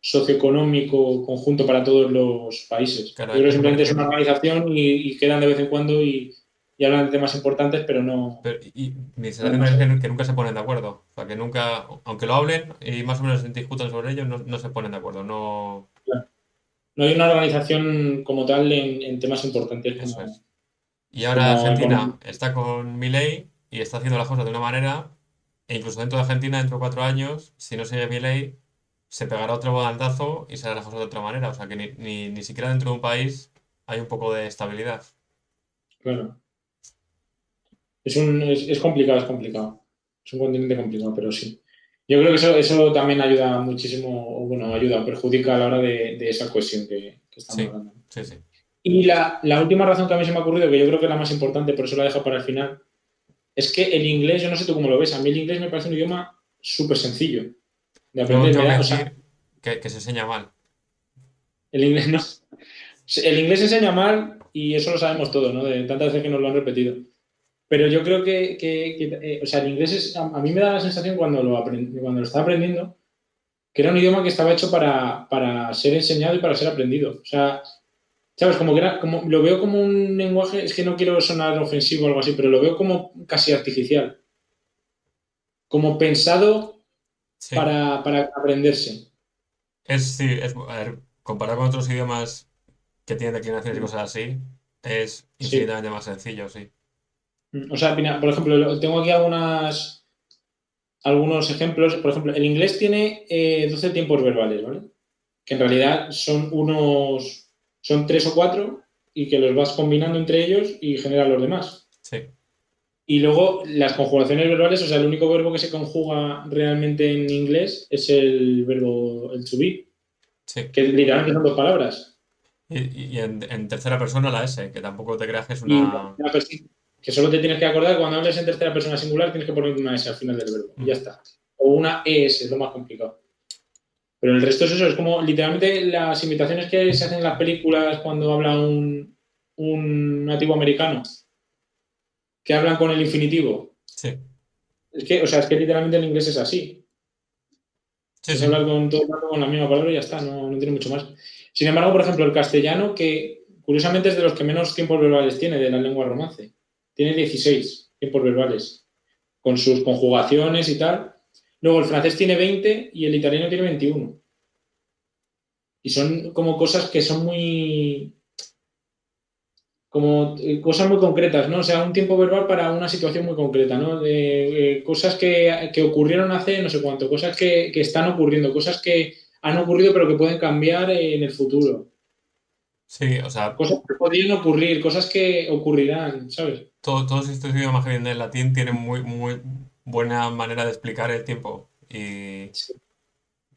socioeconómico conjunto para todos los países. Claro, Yo creo que hay un simplemente es una régimen, organización y quedan de vez en cuando y hablan de temas importantes, pero no, pero y mi no sensación más es allá. que nunca se ponen de acuerdo. O sea, que nunca, aunque lo hablen y más o menos discutan sobre ello, no se ponen de acuerdo. No, Claro. No hay una organización como tal en temas importantes eso como, es. Y ahora como Argentina económicos. está con Milei y está haciendo las cosas de una manera, e incluso dentro de Argentina, dentro de 4 años, si no sigue Milei, se pegará otro volantazo y se hará las cosas de otra manera. O sea que ni siquiera dentro de un país hay un poco de estabilidad. Claro. Es complicado, es complicado. Es un continente complicado, pero sí. Yo creo que eso también ayuda muchísimo, o bueno, ayuda, perjudica a la hora de esa cohesión que estamos Sí, hablando. sí, sí. Y la última razón que a mí se me ha ocurrido, que yo creo que es la más importante, por eso la dejo para el final, es que el inglés, yo no sé tú cómo lo ves, a mí el inglés me parece un idioma súper sencillo de Yo aprender. tengo que O sea, decir que se enseña mal. el inglés no. El inglés se enseña mal y eso lo sabemos todos, ¿no? De tantas veces que nos lo han repetido. Pero yo creo o sea, el inglés a mí me da la sensación cuando lo estaba aprendiendo que era un idioma que estaba hecho para ser enseñado y para ser aprendido. O sea, ¿sabes? Lo veo como un lenguaje, es que no quiero sonar ofensivo o algo así, pero lo veo como casi artificial. Como pensado, Sí, para aprenderse. sí, a ver, comparado con otros idiomas que tienen declinaciones y cosas así, es Sí. infinitamente más sencillo, sí. O sea, mira, por ejemplo, tengo aquí algunos ejemplos. Por ejemplo, el inglés tiene 12 tiempos verbales, ¿vale? Que en realidad son tres o cuatro y que los vas combinando entre ellos y generan los demás. Sí, Y luego las conjugaciones verbales, o sea, el único verbo que se conjuga realmente en inglés es el verbo, el to be, sí. que literalmente son dos palabras. Y en tercera persona la S, que tampoco te creas que es Y una... que solo te tienes que acordar cuando hables en tercera persona singular, tienes que poner una S al final del verbo. Y ya Ujú. está. O una ES, es lo más complicado. Pero el resto es eso, es como literalmente las imitaciones que se hacen en las películas cuando habla un nativo americano, que hablan con el infinitivo. Sí, Es que, o sea, es que literalmente el inglés es así. sí, Es sí. hablar con todo el rato con la misma palabra y ya está, no tiene mucho más. Sin embargo, por ejemplo, el castellano, que curiosamente es de los que menos tiempos verbales tiene de la lengua romance, tiene 16 tiempos verbales, con sus conjugaciones y tal. Luego el francés tiene 20 y el italiano tiene 21. Y son como cosas que son cosas muy concretas, ¿no? O sea, un tiempo verbal para una situación muy concreta, ¿no? De cosas que ocurrieron hace no sé cuánto, cosas que están ocurriendo, cosas que han ocurrido pero que pueden cambiar en el futuro, Sí, o sea, cosas que podrían ocurrir, cosas que ocurrirán, ¿sabes? todos estos idiomas que vienen del latín tienen muy, muy buena manera de explicar el tiempo. Y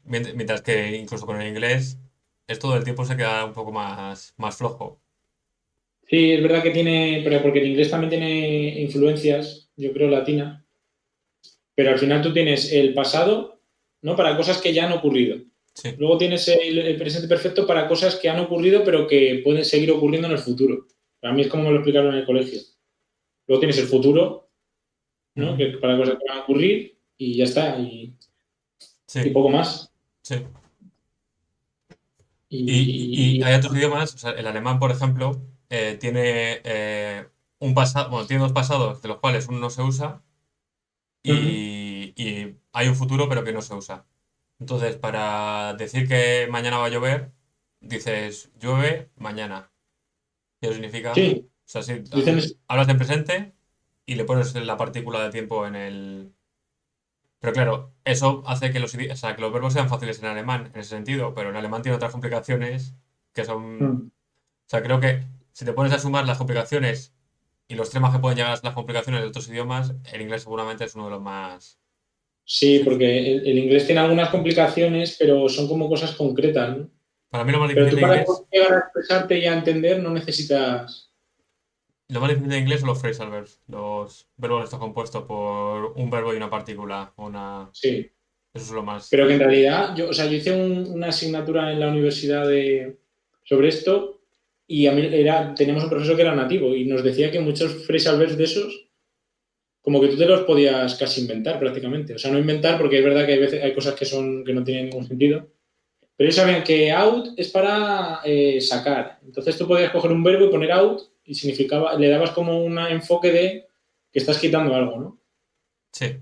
mientras que incluso con el inglés, esto del tiempo se queda un poco más flojo. Sí, es verdad que tiene, pero porque el inglés también tiene influencias, yo creo, latinas, pero al final tú tienes el pasado, ¿no? Para cosas que ya han ocurrido. Sí. Luego tienes el presente perfecto para cosas que han ocurrido, pero que pueden seguir ocurriendo en el futuro. Para mí es como me lo explicaron en el colegio. Luego tienes el futuro, ¿no? Ujú. Que para cosas que van a ocurrir y ya está, y Sí, poco más. sí. Y Y hay otros idiomas, o sea, el alemán, por ejemplo, tiene un pasado, bueno, tiene dos pasados, de los cuales uno no se usa, ujú. y hay un futuro, pero que no se usa. Entonces, para decir que mañana va a llover, dices llueve mañana. ¿Y eso significa? O Sí, sea, si dicen, hablas en presente y le pones la partícula de tiempo en el. Pero claro, eso hace que o sea, que los verbos sean fáciles en alemán, en ese sentido, pero en alemán tiene otras complicaciones que son. mm. O sea, creo que si te pones a sumar las complicaciones y los temas que pueden llegar a las complicaciones de otros idiomas, el inglés seguramente es uno de los más Sí, porque sencillos. el inglés tiene algunas complicaciones, pero son como cosas concretas, ¿no? Para mí lo más Pero difícil tú de para inglés, llegar a expresarte y a entender no necesitas. lo más difícil de inglés son los phrasal verbs, los verbos estos compuestos por un verbo y una partícula, Sí. eso es lo más. Pero que en realidad, yo, o sea, yo hice una asignatura en la universidad sobre esto y a mí teníamos un profesor que era nativo y nos decía que muchos phrasal verbs de esos, como que tú te los podías casi inventar prácticamente. O sea, no inventar porque es verdad que hay veces hay cosas que no tienen ningún sentido. Pero ellos sabían que out es para sacar. Entonces tú podías coger un verbo y poner out y significaba, le dabas como un enfoque de que estás quitando algo, ¿no? Sí,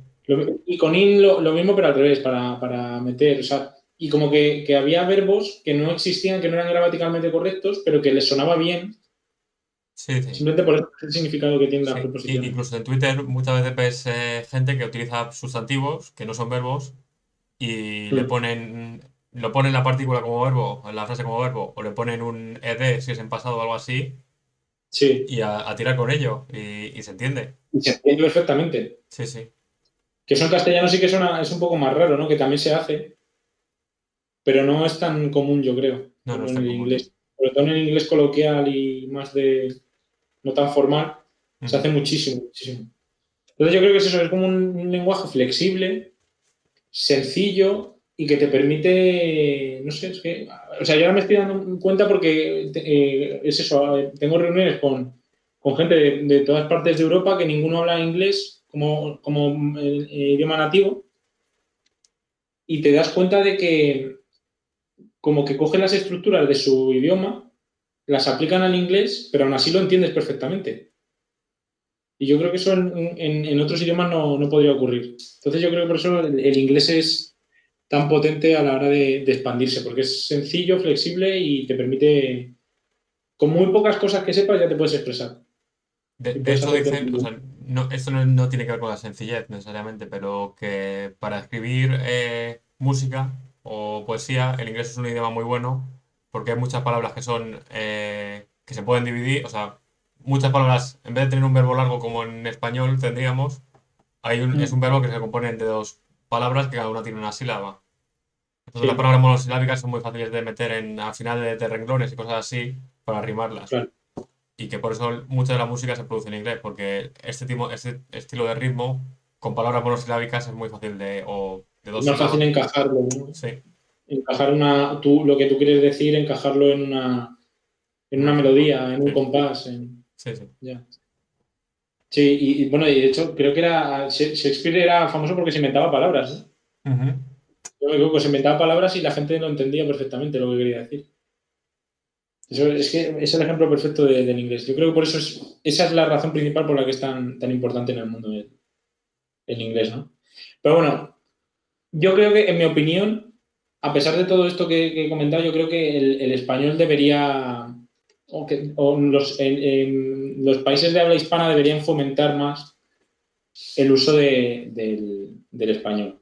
Y con in lo mismo, pero al revés, para meter, o sea, y como que había verbos que no existían, que no eran gramaticalmente correctos, pero que les sonaba bien, sí, sí. simplemente por el significado que tienen las Sí, preposiciones. incluso en Twitter muchas veces ves gente que utiliza sustantivos que no son verbos y le Mm. ponen, lo ponen la partícula como verbo, en la frase como verbo, o le ponen un ed si es en pasado o algo así, Sí, y a tirar con ello, y se entiende. y se entiende perfectamente. Sí, sí. Que eso en castellano sí que es un poco más raro, ¿no? Que también se hace, pero no es tan común, yo creo, No, no como es en tan el común. inglés. Sobre todo en el inglés coloquial y más de no tan formal, se Ujú. hace muchísimo, muchísimo. Entonces yo creo que es eso, es como un lenguaje flexible, sencillo y que te permite, no sé, es que, o sea, yo ahora me estoy dando cuenta porque es eso, tengo reuniones con gente de todas partes de Europa que ninguno habla inglés como idioma nativo y te das cuenta de que como que cogen las estructuras de su idioma, las aplican al inglés, pero aún así lo entiendes perfectamente. Y yo creo que eso en otros idiomas no podría ocurrir. Entonces yo creo que por eso el inglés es tan potente a la hora de expandirse, porque es sencillo, flexible y te permite, con muy pocas cosas que sepas, ya te puedes expresar. Y De puedes hecho hacerte dicen, o entender. sea, no, esto no tiene que ver con la sencillez necesariamente, pero que para escribir música o poesía el inglés es un idioma muy bueno porque hay muchas palabras que son que se pueden dividir, o sea, muchas palabras, en vez de tener un verbo largo como en español tendríamos, es un verbo que se compone de dos palabras que cada una tiene una sílaba. Entonces las Sí, palabras monosilábicas son muy fáciles de meter al final de renglones y cosas así para rimarlas. claro. Y que por eso mucha de la música se produce en inglés, porque este estilo de ritmo con palabras monosilábicas es muy fácil o de Es dos más fácil sílabas. encajarlo, ¿no? Sí, Encajar lo que tú quieres decir, encajarlo en una una, melodía, en un sí, compás. sí, sí. Ya. Sí, bueno, y de hecho creo que Shakespeare era famoso porque se inventaba palabras, ¿no? Ujú. Yo me equivoco, se inventaba palabras y la gente lo entendía perfectamente lo que quería decir. Eso, es que es el ejemplo perfecto del inglés. Yo creo que por eso esa es la razón principal por la que es tan importante en el mundo el inglés, ¿no? Pero bueno, yo creo que, en mi opinión, a pesar de todo esto que he comentado, yo creo que el español debería, o los países de habla hispana deberían fomentar más el uso del español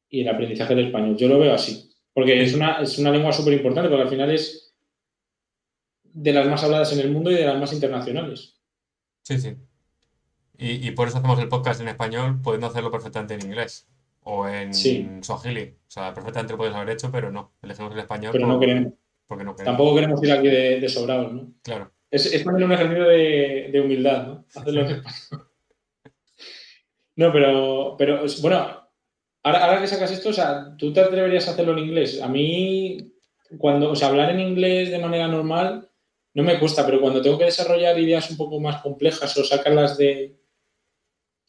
y el aprendizaje del español. Yo lo veo así, porque es Sí, una lengua súper importante, porque al final es de las más habladas en el mundo y de las más internacionales. sí, sí. Y por eso hacemos el podcast en español, pudiendo hacerlo perfectamente en inglés o Sí, en Swahili. O sea, perfectamente lo puedes haber hecho, pero no. Elegimos el español pero no queremos. porque no queremos. Tampoco queremos ir aquí de sobrados, ¿no? Claro. Es también un ejercicio de humildad, ¿no? Hacerlo en español. No, pero bueno, ahora que sacas esto, o sea, ¿tú te atreverías a hacerlo en inglés? A mí, o sea, hablar en inglés de manera normal no me cuesta, pero cuando tengo que desarrollar ideas un poco más complejas o sacarlas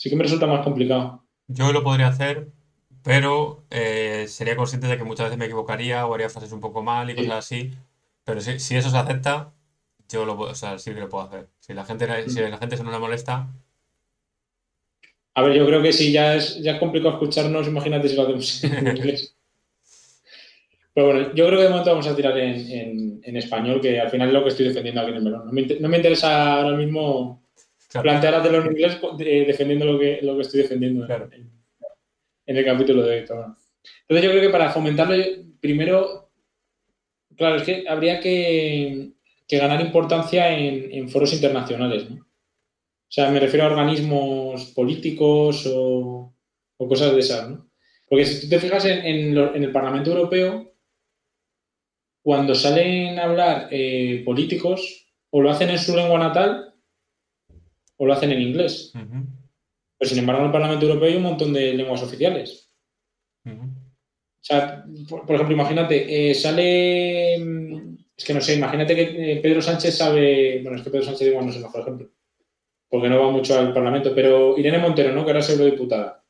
sí que me resulta más complicado. Yo lo podría hacer, pero sería consciente de que muchas veces me equivocaría o haría frases un poco mal y cosas Sí. así. Pero si eso se acepta, o sea, sí que lo puedo hacer. Si la gente eso no le molesta, A ver, yo creo que si ya es complicado escucharnos, imagínate si lo hacemos en inglés. Pero bueno, yo creo que de momento vamos a tirar en español, que al final es lo que estoy defendiendo aquí en el melón. No me interesa ahora mismo claro, plantear hacerlo en inglés defendiendo lo que estoy defendiendo claro. en el capítulo de hoy. Pero bueno. Entonces yo creo que para fomentarlo, primero, claro, es que habría que ganar importancia en foros internacionales, ¿no? O sea, me refiero a organismos políticos o cosas de esas, ¿no? Porque si tú te fijas en el Parlamento Europeo, cuando salen a hablar políticos, o lo hacen en su lengua natal o lo hacen en inglés. Ujú, Pero sin embargo, en el Parlamento Europeo hay un montón de lenguas oficiales. ujú. O sea, por ejemplo, imagínate, es que no sé, imagínate que Pedro Sánchez sabe. Bueno, es que Pedro Sánchez igual no es el mejor ejemplo, porque no va mucho al Parlamento, pero Irene Montero, ¿no? Que ahora es eurodiputada.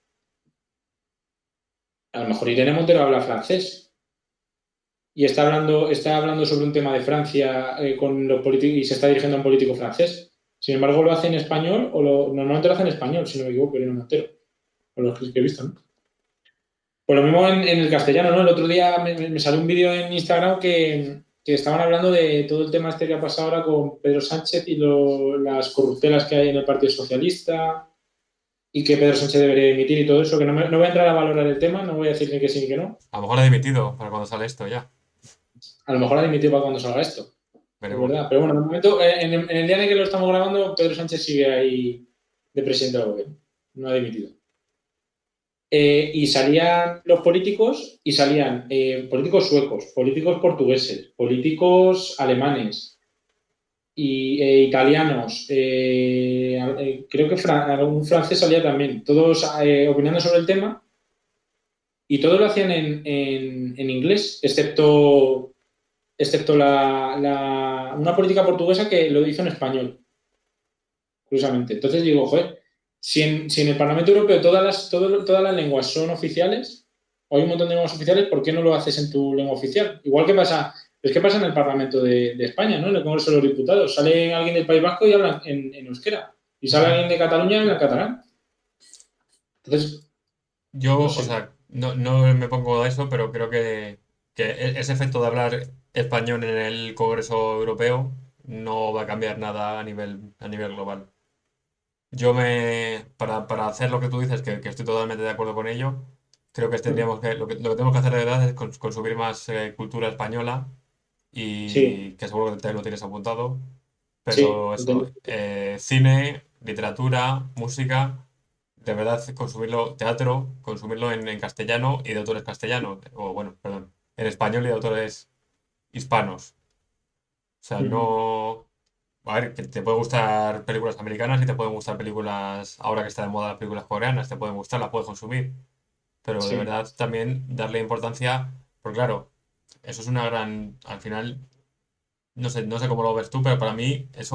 A lo mejor Irene Montero habla francés y está hablando sobre un tema de Francia con los políticos y se está dirigiendo a un político francés. Sin embargo, lo hace en español, normalmente lo hace en español, si no me equivoco, Irene Montero, por los que he visto, ¿no? Pues lo mismo en el castellano, ¿no? El otro día me salió un vídeo en Instagram que estaban hablando de todo el tema este que ha pasado ahora con Pedro Sánchez y las corruptelas que hay en el Partido Socialista y que Pedro Sánchez debería dimitir y todo eso, que no voy a entrar a valorar el tema, no voy a decir ni que sí ni que no. A lo mejor ha dimitido para cuando sale esto ya. A lo mejor ha dimitido para cuando salga esto, es Veremos. verdad. Pero bueno, en el momento, en el día en el que lo estamos grabando, Pedro Sánchez sigue ahí de presidente del gobierno, no ha dimitido. Y salían los políticos y salían políticos suecos, políticos portugueses, políticos alemanes y italianos. Creo que algún francés salía también, todos opinando sobre el tema y todos lo hacían en inglés, excepto una política portuguesa que lo hizo en español, curiosamente. Entonces digo, joder, si en el Parlamento Europeo todas las lenguas son oficiales, o hay un montón de lenguas oficiales, ¿por qué no lo haces en tu lengua oficial? Igual que pasa, es que pasa en el Parlamento de España, ¿no? En el Congreso de los Diputados. Sale alguien del País Vasco y habla en euskera. Y sale Ujú. alguien de Cataluña y habla en catalán. Entonces, no Yo, o sea, sé. no me pongo a eso, pero creo que ese efecto de hablar español en el Congreso Europeo no va a cambiar nada a nivel global. Para hacer lo que tú dices, que estoy totalmente de acuerdo con ello, creo que Mm. lo que tenemos que hacer de verdad es consumir más cultura española Sí, y que seguro que también lo tienes apuntado, sí, pero lo tengo. eso, cine, literatura, música, de verdad consumirlo, teatro, consumirlo en castellano y de autores castellanos, o bueno, perdón, en español y de autores hispanos. O sea, Mm. no... A ver, que te pueden gustar películas americanas y te pueden gustar películas, ahora que está de moda las películas coreanas, te pueden gustar, las puedes consumir, pero de Sí. verdad también darle importancia, porque claro, eso es una gran, al final, no sé cómo lo ves tú, pero para mí es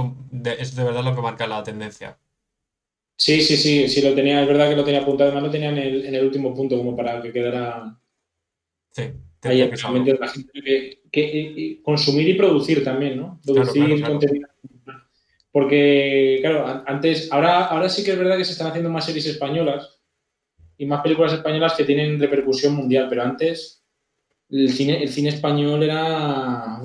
de verdad lo que marca la tendencia. Sí, sí, sí, sí, lo tenía, es verdad que lo tenía apuntado, además lo tenía en el último punto, como para que quedara Sí, ahí tienes en que la mente pisarlo. de la gente. Consumir y producir también, ¿no? Claro, claro, Producir claro. contenido. Porque, claro, antes, ahora sí que es verdad que se están haciendo más series españolas y más películas españolas que tienen repercusión mundial, pero antes el cine español era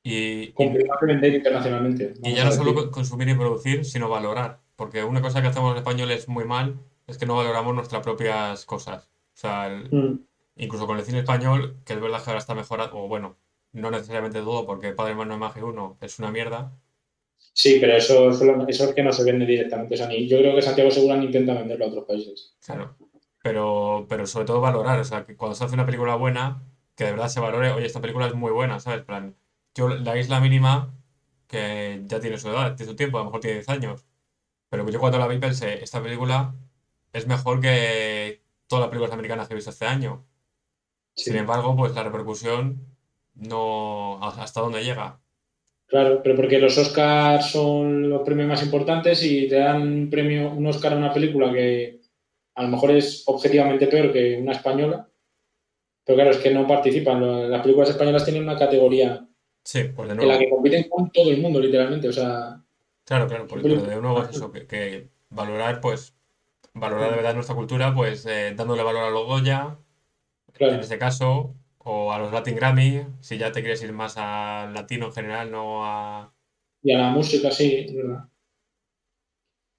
Y, y, complicado de vender internacionalmente, y vamos ya a no solo decir. consumir y producir, sino valorar, porque una cosa que hacemos los españoles muy mal es que no valoramos nuestras propias cosas. O sea, Mm. incluso con el cine español, que es verdad que ahora está mejorado, o bueno, no necesariamente todo, porque Padre Mano de Magia 1 es una mierda. Sí, pero eso es que no se vende directamente. O sea, yo creo que Santiago Segura ni intenta venderlo a otros países. Claro. Pero sobre todo valorar, o sea, que cuando se hace una película buena, que de verdad se valore, oye, esta película es muy buena, ¿sabes? En plan, yo La Isla Mínima, que ya tiene su edad, tiene su tiempo, a lo mejor tiene 10 años, pero yo cuando la vi pensé, esta película es mejor que todas las películas americanas que he visto este año. Sin Sí, embargo, pues la repercusión no... ¿Hasta dónde llega? claro, pero porque los Oscars son los premios más importantes y te dan un Oscar a una película que a lo mejor es objetivamente peor que una española, pero claro, es que no participan. Las películas españolas tienen una categoría Sí, pues de en la que nuevo. compiten con todo el mundo, literalmente. O sea, Claro, claro, son pero películas. de nuevo es eso, que valorar, pues, valorar de Mm. verdad nuestra cultura, pues dándole valor a los Goya, en Claro, ese caso, o a los Latin Grammy, si ya te quieres ir más al latino en general, no a... y a la música sí, es verdad.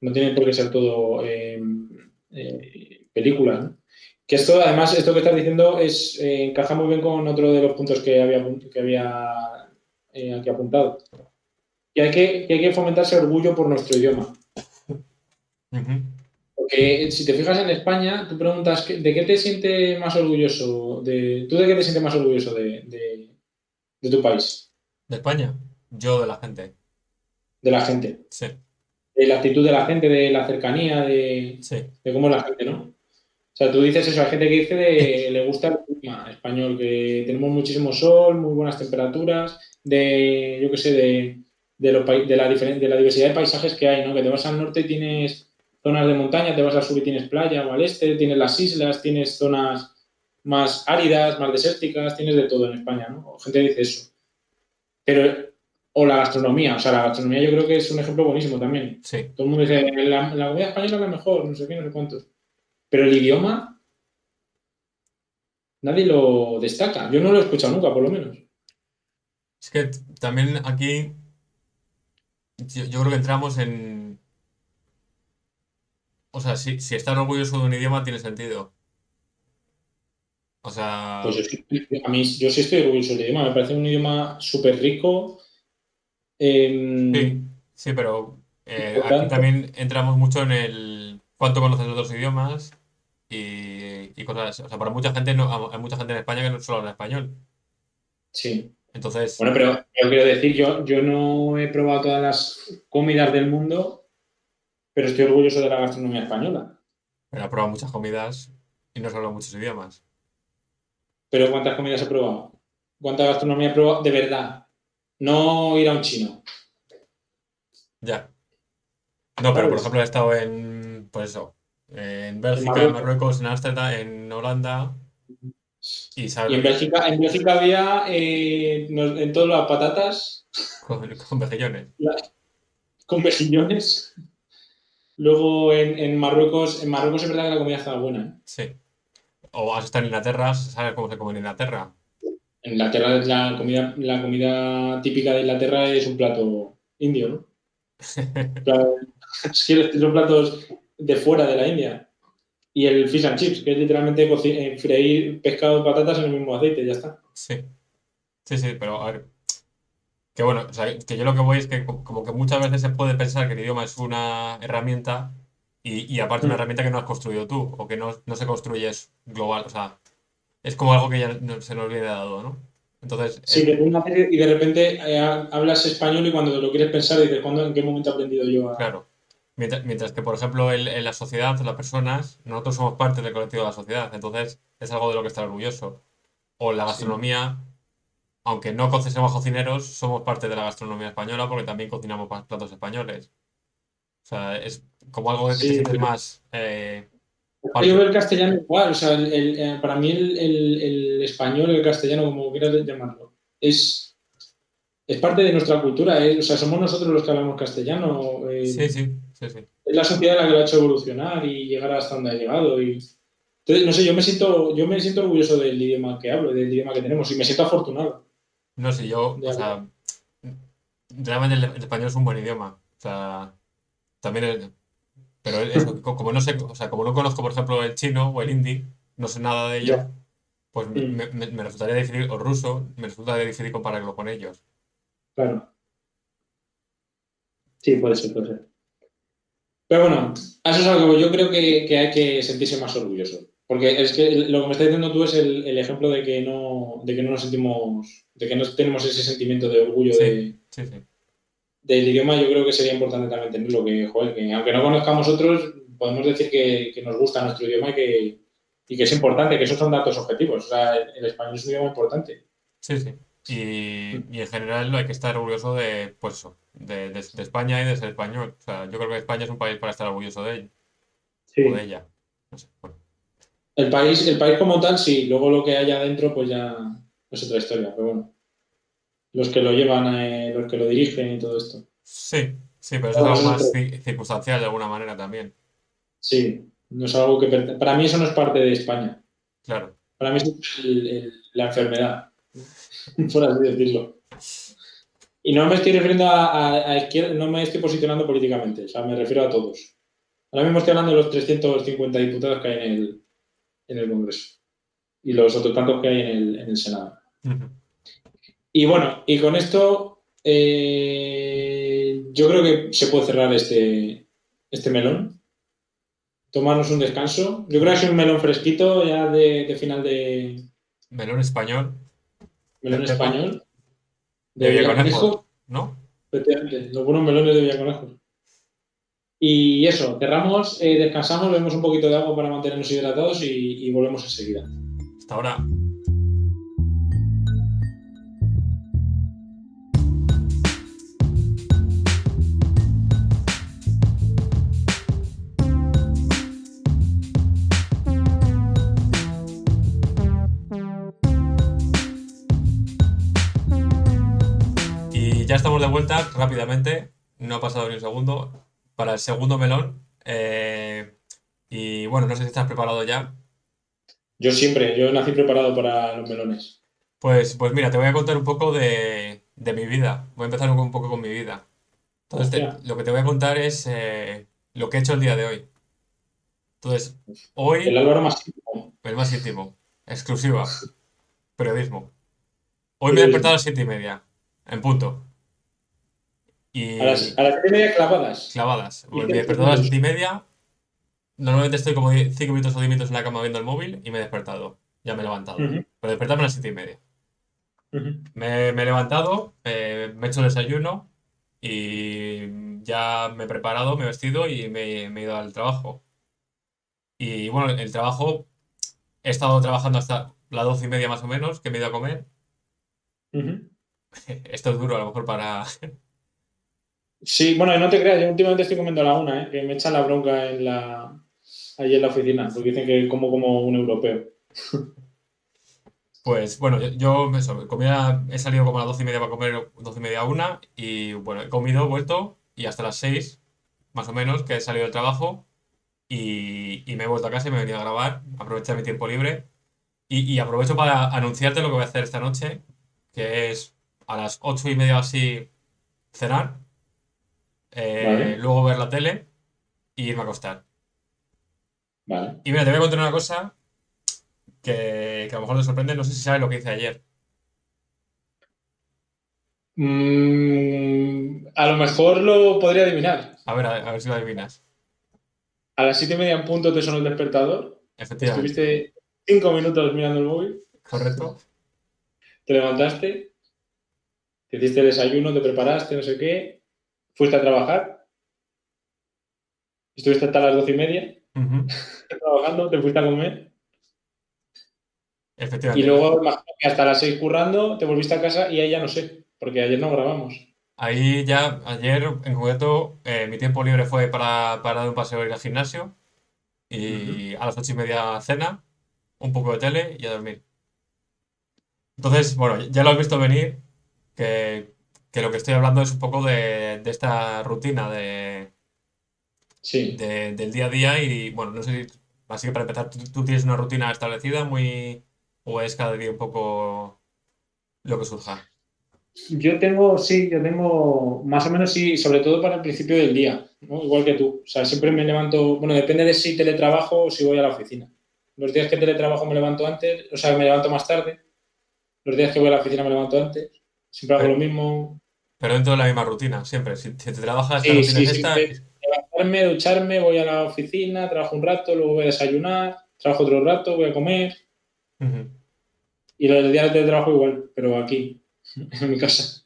No tiene por qué ser todo película, ¿no? Que esto, además, esto que estás diciendo encaja muy bien con otro de los puntos que había aquí apuntado. Que hay que fomentar ese orgullo por nuestro idioma. Ujú. Porque si te fijas en España, tú preguntas, ¿de qué te sientes más orgulloso? ¿Tú de qué te sientes más orgulloso de tu país? ¿De España? Yo de la gente. De la gente. Sí, De la actitud de la gente, de la cercanía, de, sí. de cómo es la gente, ¿no? O sea, tú dices eso, hay gente que dice le gusta el clima español, que tenemos muchísimo sol, muy buenas temperaturas, yo qué sé, de la diversidad de paisajes que hay, ¿no? Que te vas al norte y tienes zonas de montaña, te vas al sur y tienes playa, o al este tienes las islas, tienes zonas más áridas, más desérticas, tienes de todo en España, ¿no? Gente dice eso. Pero, o la gastronomía, o sea, la gastronomía yo creo que es un ejemplo buenísimo también. Sí. Todo el mundo dice, la comida española es la mejor, no sé qué, no sé cuántos. Pero el idioma nadie lo destaca. Yo no lo he escuchado nunca, por lo menos. Es que también aquí yo creo que entramos en... O sea, si estar orgulloso de un idioma tiene sentido. O Pues sea, a mí, yo sí estoy orgulloso del idioma. Me parece un idioma súper rico, sí, sí, pero aquí importante. también entramos mucho en el cuánto conoces de otros idiomas y cosas así. O sea, para mucha gente no, hay mucha gente en España que no solo habla español. Sí. Entonces, Bueno, pero yo quiero decir, yo no he probado todas las comidas del mundo, pero estoy orgulloso de la gastronomía española. he probado muchas comidas y no solo muchos idiomas. Pero ¿cuántas comidas he probado? ¿Cuánta gastronomía he probado de verdad? No ir a un chino, Ya. No, pero por ¿sabes? ejemplo he estado en, pues eso, en En Bélgica, en Marruecos. Marruecos, en Ámsterdam, en Holanda y, Y en ¿sabes? Bélgica, en Bélgica había en todas las patatas Con mejillones. con mejillones. Luego en Marruecos es verdad que la comida estaba buena, ¿eh? Sí. O has estado en Inglaterra, ¿sabes cómo se come en Inglaterra? En Inglaterra, la comida típica de Inglaterra es un plato indio, ¿no? Claro, es que son platos de fuera de la India. Y el fish and chips, que es literalmente freír pescado y patatas en el mismo aceite, ya está. Sí, sí, sí, pero a ver, que bueno, o sea, que yo lo que voy es que como que muchas veces se puede pensar que el idioma es una herramienta y aparte una Mm. herramienta que no has construido tú o que no se construye es global, o sea, es como algo que ya se nos viene dado, ¿no? Entonces, Sí, que tú naces y de repente hablas español y cuando lo quieres pensar dices, ¿en qué momento he aprendido yo a...? claro, mientras que, por ejemplo, en la sociedad, las personas, nosotros somos parte del colectivo de la sociedad, entonces es algo de lo que estar orgulloso. O la Sí, gastronomía, aunque no seamos cocineros, somos parte de la gastronomía española porque también cocinamos platos españoles. O sea, es como algo que te sí, sientes más yo parte. veo el castellano igual, o sea, para mí el español, el castellano, como quieras llamarlo, es parte de nuestra cultura, o sea, somos nosotros los que hablamos castellano, Sí, sí, sí, sí. es la sociedad la que lo ha hecho evolucionar y llegar hasta donde ha llegado. Entonces, no sé, yo me siento orgulloso del idioma que hablo, del idioma que tenemos y me siento afortunado No sé, yo, de o hablar. sea, realmente el español es un buen idioma. O sea, también pero eso, como no sé, o sea, como no conozco, por ejemplo, el chino o el hindi, no sé nada de ello, Ya. pues Mm, me resultaría difícil, o ruso, me resultaría difícil compararlo con ellos. claro. Sí, puede ser, puede ser. Pero bueno, a eso es algo que yo creo que hay que sentirse más orgulloso. Porque es que lo que me estás diciendo tú es el ejemplo de que no nos sentimos, de que no tenemos ese sentimiento de orgullo Sí, sí, sí. del idioma. Yo creo que sería importante también tenerlo, que, joder, que aunque no conozcamos otros, podemos decir que nos gusta nuestro idioma y que es importante, que esos son datos objetivos. O sea, el español es un idioma importante. Sí, sí. Y en general hay que estar orgulloso de, pues eso, de España y de ser español. O sea, yo creo que España es un país para estar orgulloso de él o de Sí. ella. No sé, bueno. El país como tal, sí. Luego lo que haya adentro, pues ya es otra historia. Pero bueno, los que lo llevan, los que lo dirigen y todo esto. Sí, sí, pero eso es Bueno, algo eso es más otro. circunstancial de alguna manera también. Sí, no es algo que para mí eso no es parte de España. Claro. Para mí es la enfermedad, por así decirlo. Y no me estoy refiriendo a izquierda, no me estoy posicionando políticamente, o sea, me refiero a todos. Ahora mismo estoy hablando de los 350 diputados que hay en el Congreso y los otros tantos que hay en el Senado. Ujú. Y bueno, y con esto yo creo que se puede cerrar este melón, tomarnos un descanso. Yo creo que es un melón fresquito ya de final de Melón español, de melón cepa, español, de de Villaconejos, Villaconejo, ¿no? efectivamente, los buenos melones de Villaconejo. Y eso, cerramos, descansamos, bebemos un poquito de agua para mantenernos hidratados y volvemos enseguida. Hasta ahora. Y ya estamos de vuelta rápidamente. No ha pasado ni un segundo. Para el segundo melón. Y bueno, no sé si estás preparado ya. Yo nací preparado para los melones. Pues mira, te voy a contar un poco de mi vida. Voy a empezar un poco con mi vida. Entonces, Hostia, lo que te voy a contar es lo que he hecho el día de hoy. Entonces, el hoy, Álvaro más íntimo, el más íntimo, exclusiva, periodismo. Hoy me he despertado a periodismo. las 7:30, en punto. A las, Y a las 7:30 clavadas. clavadas. Y Pues me he 0 despertado a las segundos. 7:30. Normalmente estoy como 5 minutos o 10 minutos en la cama viendo el móvil y me he despertado. Ya me he levantado. Ujú, Pero despertarme a las 7:30. ujú. Me he levantado, me he hecho el desayuno y ya me he preparado, me he vestido y me he ido al trabajo. Y bueno, el trabajo, he estado trabajando hasta las 12:30 más o menos, que me he ido a comer. Ujú. Esto es duro a lo mejor para... Sí, bueno, y no te creas, yo últimamente estoy comiendo a la una, que me echan la bronca allí en la oficina, porque dicen que como un europeo. Pues bueno, eso, he salido como a las 12:30 para comer, 12:30 a una, y bueno, he comido, he vuelto, y hasta las 6 más o menos, que he salido del trabajo, y me he vuelto a casa y me he venido a grabar, aprovechar mi tiempo libre y aprovecho para anunciarte lo que voy a hacer esta noche, que es a las 8:30 o así cenar, Vale, luego ver la tele y irme a acostar. vale. Y mira, te voy a contar una cosa que a lo mejor te sorprende, no sé si sabes lo que hice ayer. A lo mejor lo podría adivinar. A ver si lo adivinas. A las 7:30 en punto te sonó el despertador. Efectivamente, Estuviste 5 minutos mirando el móvil. correcto. Te levantaste, te hiciste el desayuno, te preparaste, no sé qué. Fuiste a trabajar. Estuviste hasta las 12:30 Ujú. trabajando, te fuiste a comer. Y Efectivamente. luego, imagino que hasta las 6 currando, te volviste a casa y ahí ya no sé, porque ayer no grabamos. Ahí ya, ayer en concreto, mi tiempo libre fue para dar un paseo y ir al gimnasio. Ujú. Y a las 8:30 cena, un poco de tele y a dormir. Entonces, bueno, ya lo has visto venir, que, que lo que estoy hablando es un poco de esta rutina Sí. del día a día y, bueno, no sé si, así que para empezar, ¿tú tienes una rutina establecida o es cada día un poco lo que surja? Yo tengo más o menos sí, sobre todo para el principio del día, ¿no? Igual que tú. O sea, siempre me levanto, bueno, depende de si teletrabajo o si voy a la oficina. Los días que teletrabajo me levanto antes, o sea, me levanto más tarde. Los días que voy a la oficina me levanto antes. Siempre hago lo Pero, mismo. pero dentro de la misma rutina, siempre. Si te trabajas, la Sí, rutina sí, es esta. siempre levantarme, ducharme, voy a la oficina, trabajo un rato, luego voy a desayunar, trabajo otro rato, voy a comer. Ujú. Y los días de teletrabajo igual, pero aquí, en mi casa.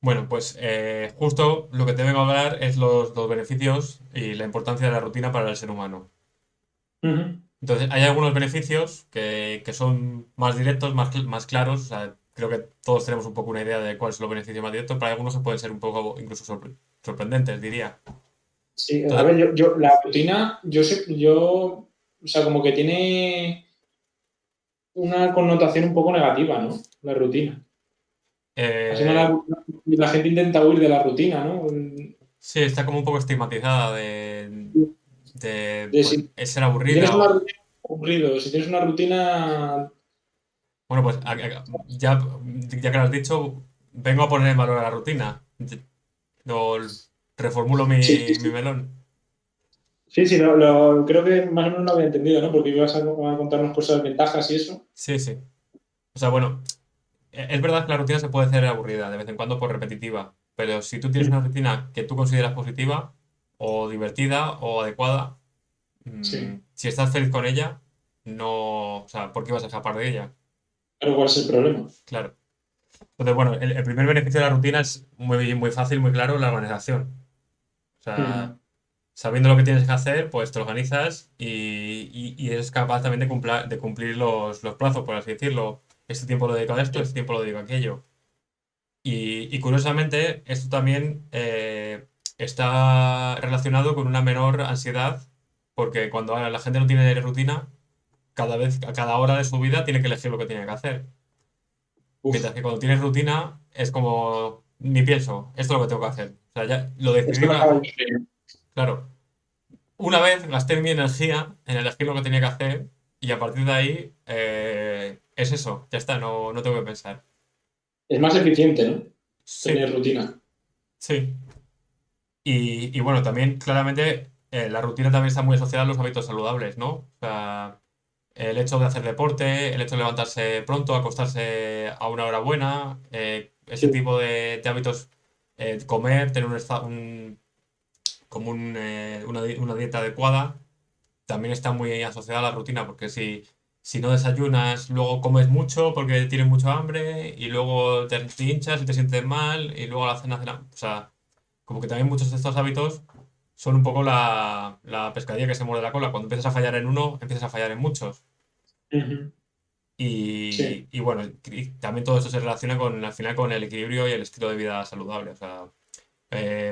Bueno, pues justo lo que te vengo a hablar es los beneficios y la importancia de la rutina para el ser humano. Ujú. Entonces, hay algunos beneficios que son más directos, más claros. O sea, creo que todos tenemos un poco una idea de cuáles son los beneficios más directos, pero hay algunos que pueden ser un poco incluso sorprendentes, diría. Sí, a Entonces, ver, la rutina, o sea, como que tiene una connotación un poco negativa, ¿no? La rutina. Al final eh, la gente intenta huir de la rutina, ¿no? sí, está como un poco estigmatizada De pues, si es ser tienes aburrida una o... rutina, aburrido, si tienes una rutina, Bueno, pues ya que lo has dicho, vengo a poner en valor a la rutina. Lo reformulo sí, sí, mi sí, melón. sí, sí, creo que más o menos lo había entendido, ¿no? Porque ibas a contarnos cosas, ventajas y eso. Sí, sí. O sea, bueno, es verdad que la rutina se puede hacer aburrida de vez en cuando por repetitiva, pero si tú tienes una rutina que tú consideras positiva o divertida o adecuada, Sí, si estás feliz con ella, no, o sea, ¿por qué vas a escapar de ella? pero ¿cuál es el problema? Claro. Entonces, bueno, el primer beneficio de la rutina es muy fácil, muy claro, la organización. O Ujú. sea, sabiendo lo que tienes que hacer, pues te organizas y eres capaz también de cumplir los plazos, por así decirlo. Este tiempo lo dedico a esto, Sí. este tiempo lo dedico a aquello. Y curiosamente, esto también está relacionado con una menor ansiedad, porque cuando la gente no tiene rutina, a cada hora de su vida tiene que elegir lo que tiene que hacer. Uf, Mientras que cuando tienes rutina, es como, ni pienso, esto es lo que tengo que hacer. O sea, ya lo decidí esto lo acaba de... claro. Una vez gasté mi energía en elegir lo que tenía que hacer y a partir de ahí es eso, ya está, no tengo que pensar. Es más eficiente, ¿no? Sí, Tener rutina. sí. Y bueno, también claramente la rutina también está muy asociada a los hábitos saludables, ¿no? O sea, el hecho de hacer deporte, el hecho de levantarse pronto, acostarse a una hora buena, ese Sí. tipo de hábitos, comer, tener una dieta adecuada, también está muy asociada a la rutina, porque si no desayunas, luego comes mucho porque tienes mucho hambre y luego te hinchas y te sientes mal y luego a la cena. O sea, como que también muchos de estos hábitos son un poco la pescadilla que se muerde la cola. Cuando empiezas a fallar en uno, empiezas a fallar en muchos. Ujú. Sí. Y bueno, y también todo esto se relaciona al final con el equilibrio y el estilo de vida saludable. O sea,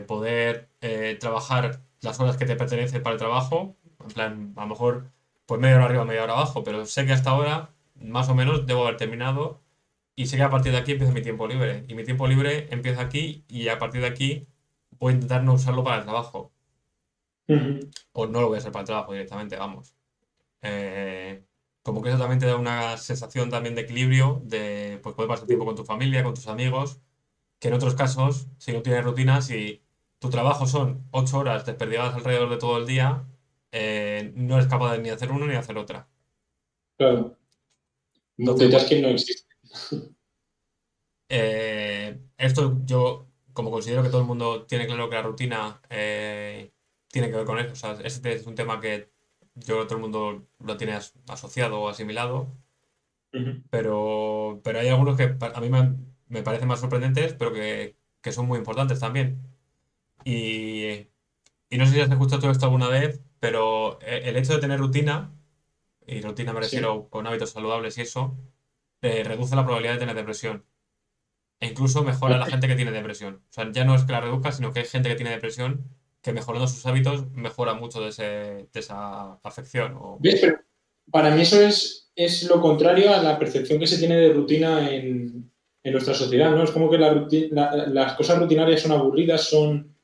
poder trabajar las horas que te pertenecen para el trabajo, en plan, a lo mejor pues media hora arriba, media hora abajo, pero sé que hasta ahora más o menos debo haber terminado y sé que a partir de aquí empieza mi tiempo libre. Y mi tiempo libre empieza aquí y a partir de aquí voy a intentar no usarlo para el trabajo. Ujú. o no lo voy a hacer para el trabajo directamente, vamos. Eh, Como que eso también te da una sensación también de equilibrio, de pues poder pasar tiempo con tu familia, con tus amigos, que en otros casos, si no tienes rutina, si tu trabajo son 8 horas desperdigadas alrededor de todo el día, no eres capaz de ni hacer uno ni hacer otra. Claro, Entonces, bueno, multitasking no existe. esto yo, como considero que todo el mundo tiene claro que la rutina tiene que ver con eso. O sea, este es un tema que yo creo que todo el mundo lo tiene asociado o asimilado, Ujú. pero hay algunos que a mí me parecen más sorprendentes, pero que son muy importantes también. Y, y no sé si has escuchado todo esto alguna vez, pero el hecho de tener rutina, y rutina me Sí. refiero con hábitos saludables y eso, reduce la probabilidad de tener depresión. E incluso mejora a la gente que tiene depresión. O sea, ya no es que la reduzca, sino que hay gente que tiene depresión que mejorando sus hábitos mejora mucho de esa afección. ¿Ves? Pero para mí eso es lo contrario a la percepción que se tiene de rutina en nuestra sociedad, ¿no? Es como que las cosas rutinarias son aburridas, son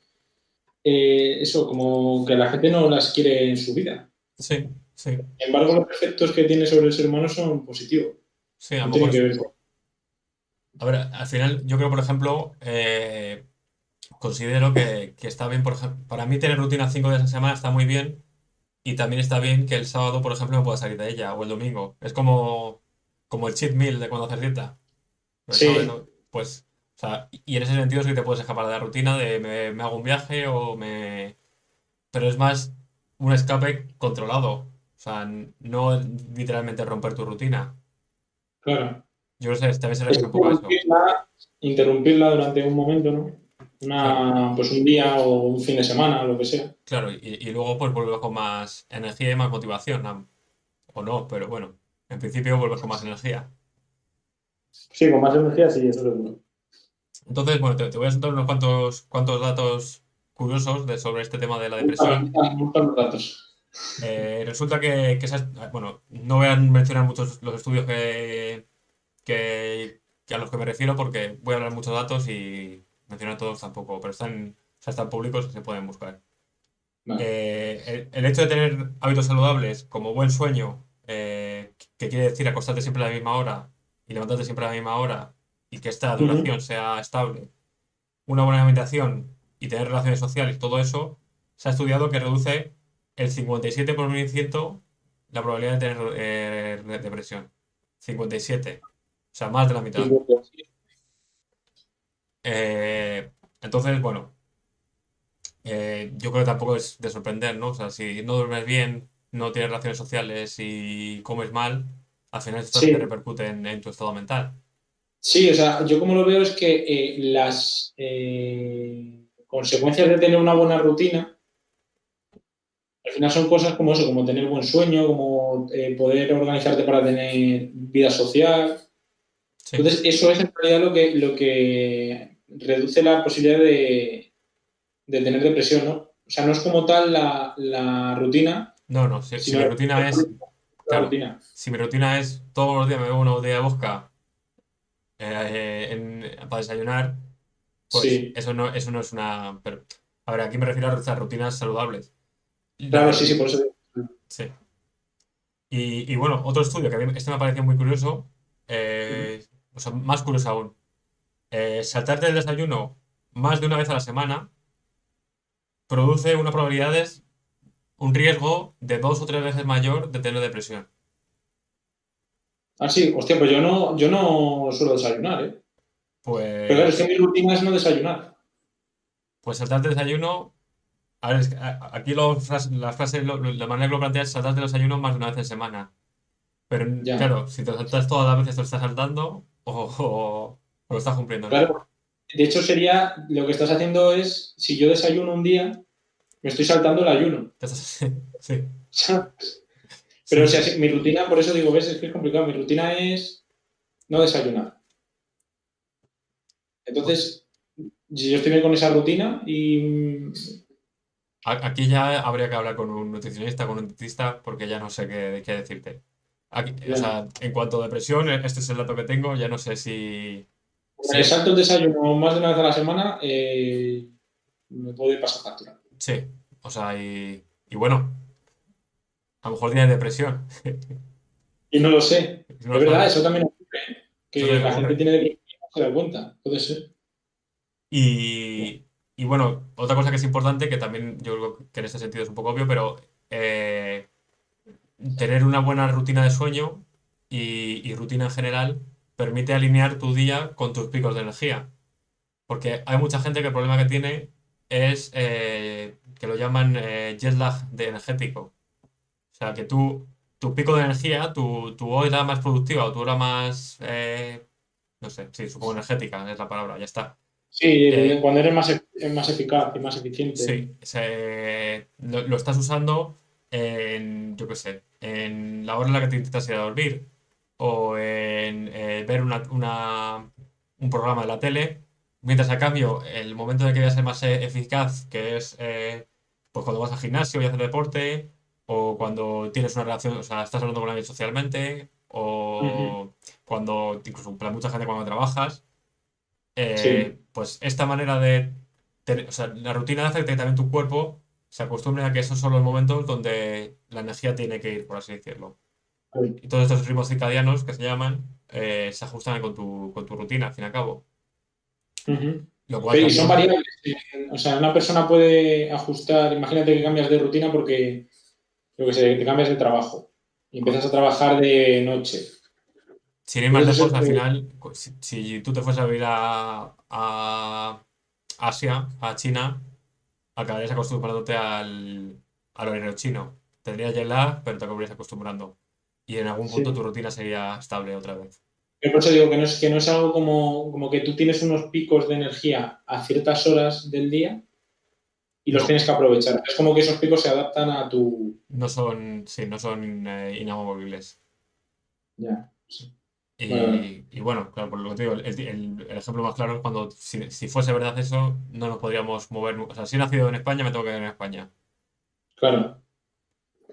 eso, como que la gente no las quiere en su vida. Sí, sí, Sin embargo, los efectos que tiene sobre el ser humano son positivos. sí, a lo No mejor tienen que ver con... A ver, al final yo creo, por ejemplo, considero que está bien, por ejemplo, para mí tener rutina 5 días a la semana está muy bien y también está bien que el sábado, por ejemplo, me pueda salir de ella o el domingo. Es como el cheat meal de cuando haces dieta. El sábado, Sí, pues, o sea, y en ese sentido sí que te puedes escapar de la rutina de me hago un viaje Pero es más un escape controlado. O sea, no literalmente romper tu rutina. claro. Yo creo que también se Es refiere un poco a eso. interrumpirla durante un momento, ¿no? Claro, Pues un día o un fin de semana, lo que sea. claro. Y luego pues vuelves con más energía y más motivación. O no, pero bueno, en principio vuelves con más energía. Sí, con más energía, sí, eso seguro. Entonces, bueno, te voy a soltar unos cuantos datos curiosos sobre este tema de la depresión. Me gustan los datos. Resulta bueno, no voy a mencionar muchos los estudios que a los que me refiero porque voy a hablar muchos datos y mencionar todos tampoco, pero o sea, están públicos y se pueden buscar. Vale. El hecho de tener hábitos saludables como buen sueño, que quiere decir acostarte siempre a la misma hora y levantarte siempre a la misma hora y que esta Ujú. duración sea estable, una buena alimentación y tener relaciones sociales, todo eso, se ha estudiado que reduce el 57% la probabilidad de tener depresión. 57. O sea, más de la mitad. 50. Eh, entonces, bueno, yo creo que tampoco es de sorprender, ¿no? O sea, si no duermes bien, no tienes relaciones sociales y comes mal, al final esto te Sí, repercute en tu estado mental. sí, o sea, yo como lo veo es que las consecuencias de tener una buena rutina, al final son cosas como eso, como tener buen sueño, como poder organizarte para tener vida social. Sí. Entonces, eso es en realidad lo que reduce la posibilidad de tener depresión, ¿no? O sea, no es como tal la rutina, No, no, si sino mi rutina es, la claro, rutina. si mi rutina es todos los días me bebo una botella de vodka para desayunar, pues Sí, eso no es una... Pero, a ver, aquí me refiero a estas rutinas saludables. La claro, de sí, sí, ru- por eso. sí. Y bueno, otro estudio que a mí este me ha parecido muy curioso, Ujú. o sea, más curioso aún. Saltarte el desayuno más de una vez a la semana produce una probabilidades, un riesgo de 2 o 3 veces mayor de tener depresión. Ah, sí, hostia, pues yo no suelo desayunar, ¿eh? Pero claro, es que Pues, mi rutina es no desayunar. pues saltarte el desayuno. A ver, es que aquí las frases, la manera que lo planteas es saltarte el desayuno más de una vez en semana. Pero Ya, claro, si te saltas todas las veces te lo estás saltando o lo estás cumpliendo, ¿no? claro. De hecho, sería, lo que estás haciendo es, si yo desayuno un día, me estoy saltando el ayuno. Sí, Pero sí, o sea, sí. mi rutina, por eso digo, ves, es que es complicado. Mi rutina es no desayunar. Pues Entonces, si yo estoy bien con esa rutina y aquí ya habría que hablar con un nutricionista, con un dietista, porque ya no sé qué decirte. O ya, sea, en cuanto a depresión, este es el dato que tengo, ya no sé me si, salto el desayuno más de una vez a la semana, me puede pasar factura. sí. O sea, y bueno, a lo mejor tienes depresión. Y no lo sé. No lo Es verdad, sabes. eso también ocurre, Eso que también la gente ocurre. tiene depresión y no se da cuenta. Puede ser. Y bueno, otra cosa que es importante, que también yo creo que en este sentido es un poco obvio, pero eh, tener una buena rutina de sueño y rutina en general permite alinear tu día con tus picos de energía. Porque hay mucha gente que el problema que tiene es que lo llaman jet lag de energético. O sea, que tu pico de energía, tu hora más productiva o tu hora más, no sé, sí, supongo energética es la palabra, ya está. Sí, Eh, cuando eres más eficaz y más eficiente. sí, lo estás usando en, yo qué sé, en la hora en la que te intentas ir a dormir o en ver un programa de la tele, mientras a cambio el momento en el que voy a ser más eficaz, que es pues cuando vas al gimnasio y haces deporte, o cuando tienes una relación, o sea, estás hablando con alguien socialmente, Ujú. o cuando, incluso para mucha gente cuando trabajas, Sí, pues esta manera de o sea, la rutina hace que también tu cuerpo se acostumbre a que esos son los momentos donde la energía tiene que ir, por así decirlo. sí. Y todos estos ritmos circadianos que se llaman se ajustan con tu rutina, al fin y al cabo. Ujú. Lo cual Pero, y son también, variables. O sea, una persona puede ajustar, imagínate que cambias de rutina porque, yo qué sé, te cambias de trabajo y empiezas a trabajar de noche. sin ir más Puedes lejos, ser, al final, si tú te fueses a vivir a Asia, a China, acabarías acostumbrándote al horario chino. Tendrías jet lag, pero te acabarías acostumbrando. Y en algún punto tu sí. rutina sería estable otra vez. Yo por eso digo que no es algo como que tú tienes unos picos de energía a ciertas horas del día y los No, tienes que aprovechar. Es como que esos picos se adaptan a tu... no son, sí, no son inamovibles. Ya, sí. Vale, vale. Y bueno, claro, por lo que te digo, el ejemplo más claro es cuando, si fuese verdad eso, no nos podríamos mover. O sea, si he nacido en España, me tengo que quedar en España. Claro.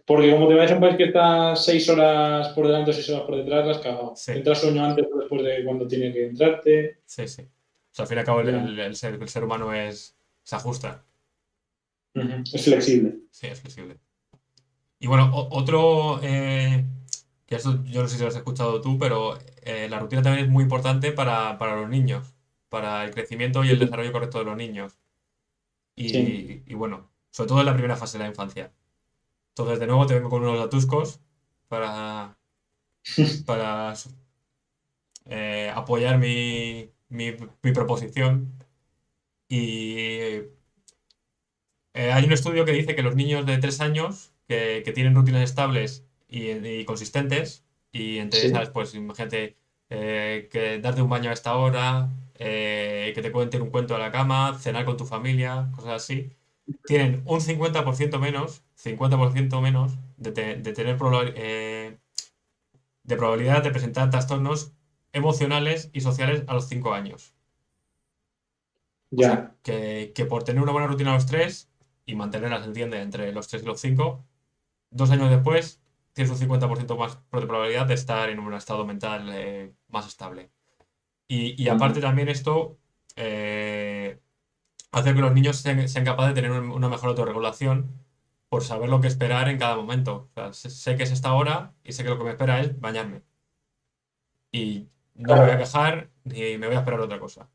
Porque como te vayas a un país que está 6 horas por delante o 6 horas por detrás, la has cagado. Sí, Te entra sueño antes o después de cuando tiene que entrarte. sí, sí. O sea, al fin y al cabo, Ya. el ser humano se ajusta. Ujú. Es flexible. Sí, es flexible. Y bueno, otro, que esto yo no sé si lo has escuchado tú, pero la rutina también es muy importante para los niños, para el crecimiento y el Sí. desarrollo correcto de los niños. Sí. Y bueno, sobre todo en la primera fase de la infancia. Entonces, de nuevo, te vengo con unos datuscos para, para apoyar mi proposición. Y hay un estudio que dice que los niños de 3 años que tienen rutinas estables y consistentes, y entre esas, Sí. pues imagínate que darte un baño a esta hora, que te cuenten un cuento a la cama, cenar con tu familia, cosas así, tienen un 50% menos de tener de probabilidad de presentar trastornos emocionales y sociales a los 5 años. O sea, Ya. que por tener una buena rutina a los 3 y mantenerla, se entiende, entre los 3 y los 5, 2 años después tienes un 50% más de probabilidad de estar en un estado mental más estable. Y Ajá. aparte también esto eh, hace que los niños sean capaces de tener una mejor autorregulación por saber lo que esperar en cada momento. O sea, sé que es esta hora y sé que lo que me espera es bañarme. Y no me voy a Claro. quejar ni me voy a esperar otra cosa.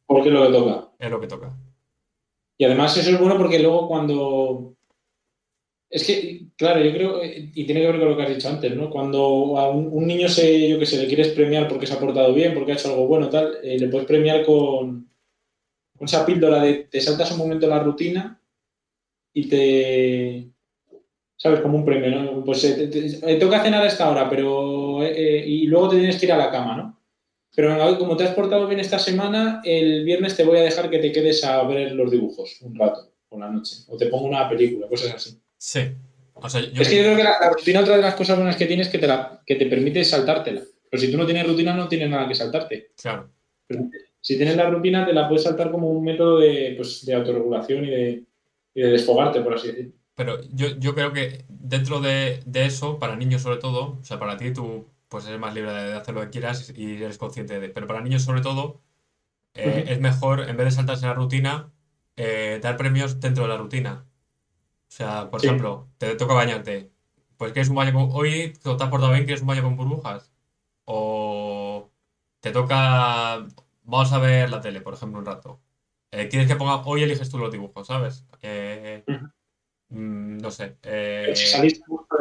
Porque es lo que toca. Es lo que toca. Y además eso es bueno porque luego cuando... Es que, claro, yo creo, y tiene que ver con lo que has dicho antes, ¿no? Cuando a un niño yo que sé, le quieres premiar porque se ha portado bien, porque ha hecho algo bueno, tal, le puedes premiar con esa píldora de te saltas un momento la rutina y ¿sabes? Como un premio, ¿no? Pues toca cenar a esta hora, pero, y luego te tienes que ir a la cama, ¿no? Pero venga, como te has portado bien esta semana, el viernes te voy a dejar que te quedes a ver los dibujos un rato, por la noche, o te pongo una película, cosas así. Sí. O sea, Es que yo creo que la rutina, otra de las cosas buenas que tienes es que te permite saltártela. Pero si tú no tienes rutina, no tienes nada que saltarte. claro. Pero si tienes la rutina, te la puedes saltar como un método de autorregulación y de desfogarte, por así decirlo. Pero yo creo que dentro de eso, para niños sobre todo, o sea, para ti tú pues eres más libre de hacer lo que quieras y eres consciente de, pero para niños sobre todo, Ujú. es mejor, en vez de saltarse la rutina, dar premios dentro de la rutina. sea, por Sí. ejemplo, te toca bañarte. Pues quieres un baño hoy te has portado bien, quieres un baño con burbujas. O te toca, vamos a ver la tele, por ejemplo, un rato. Quieres que ponga, hoy eliges tú los dibujos, ¿sabes? Ujú. No sé. Pero si salís justo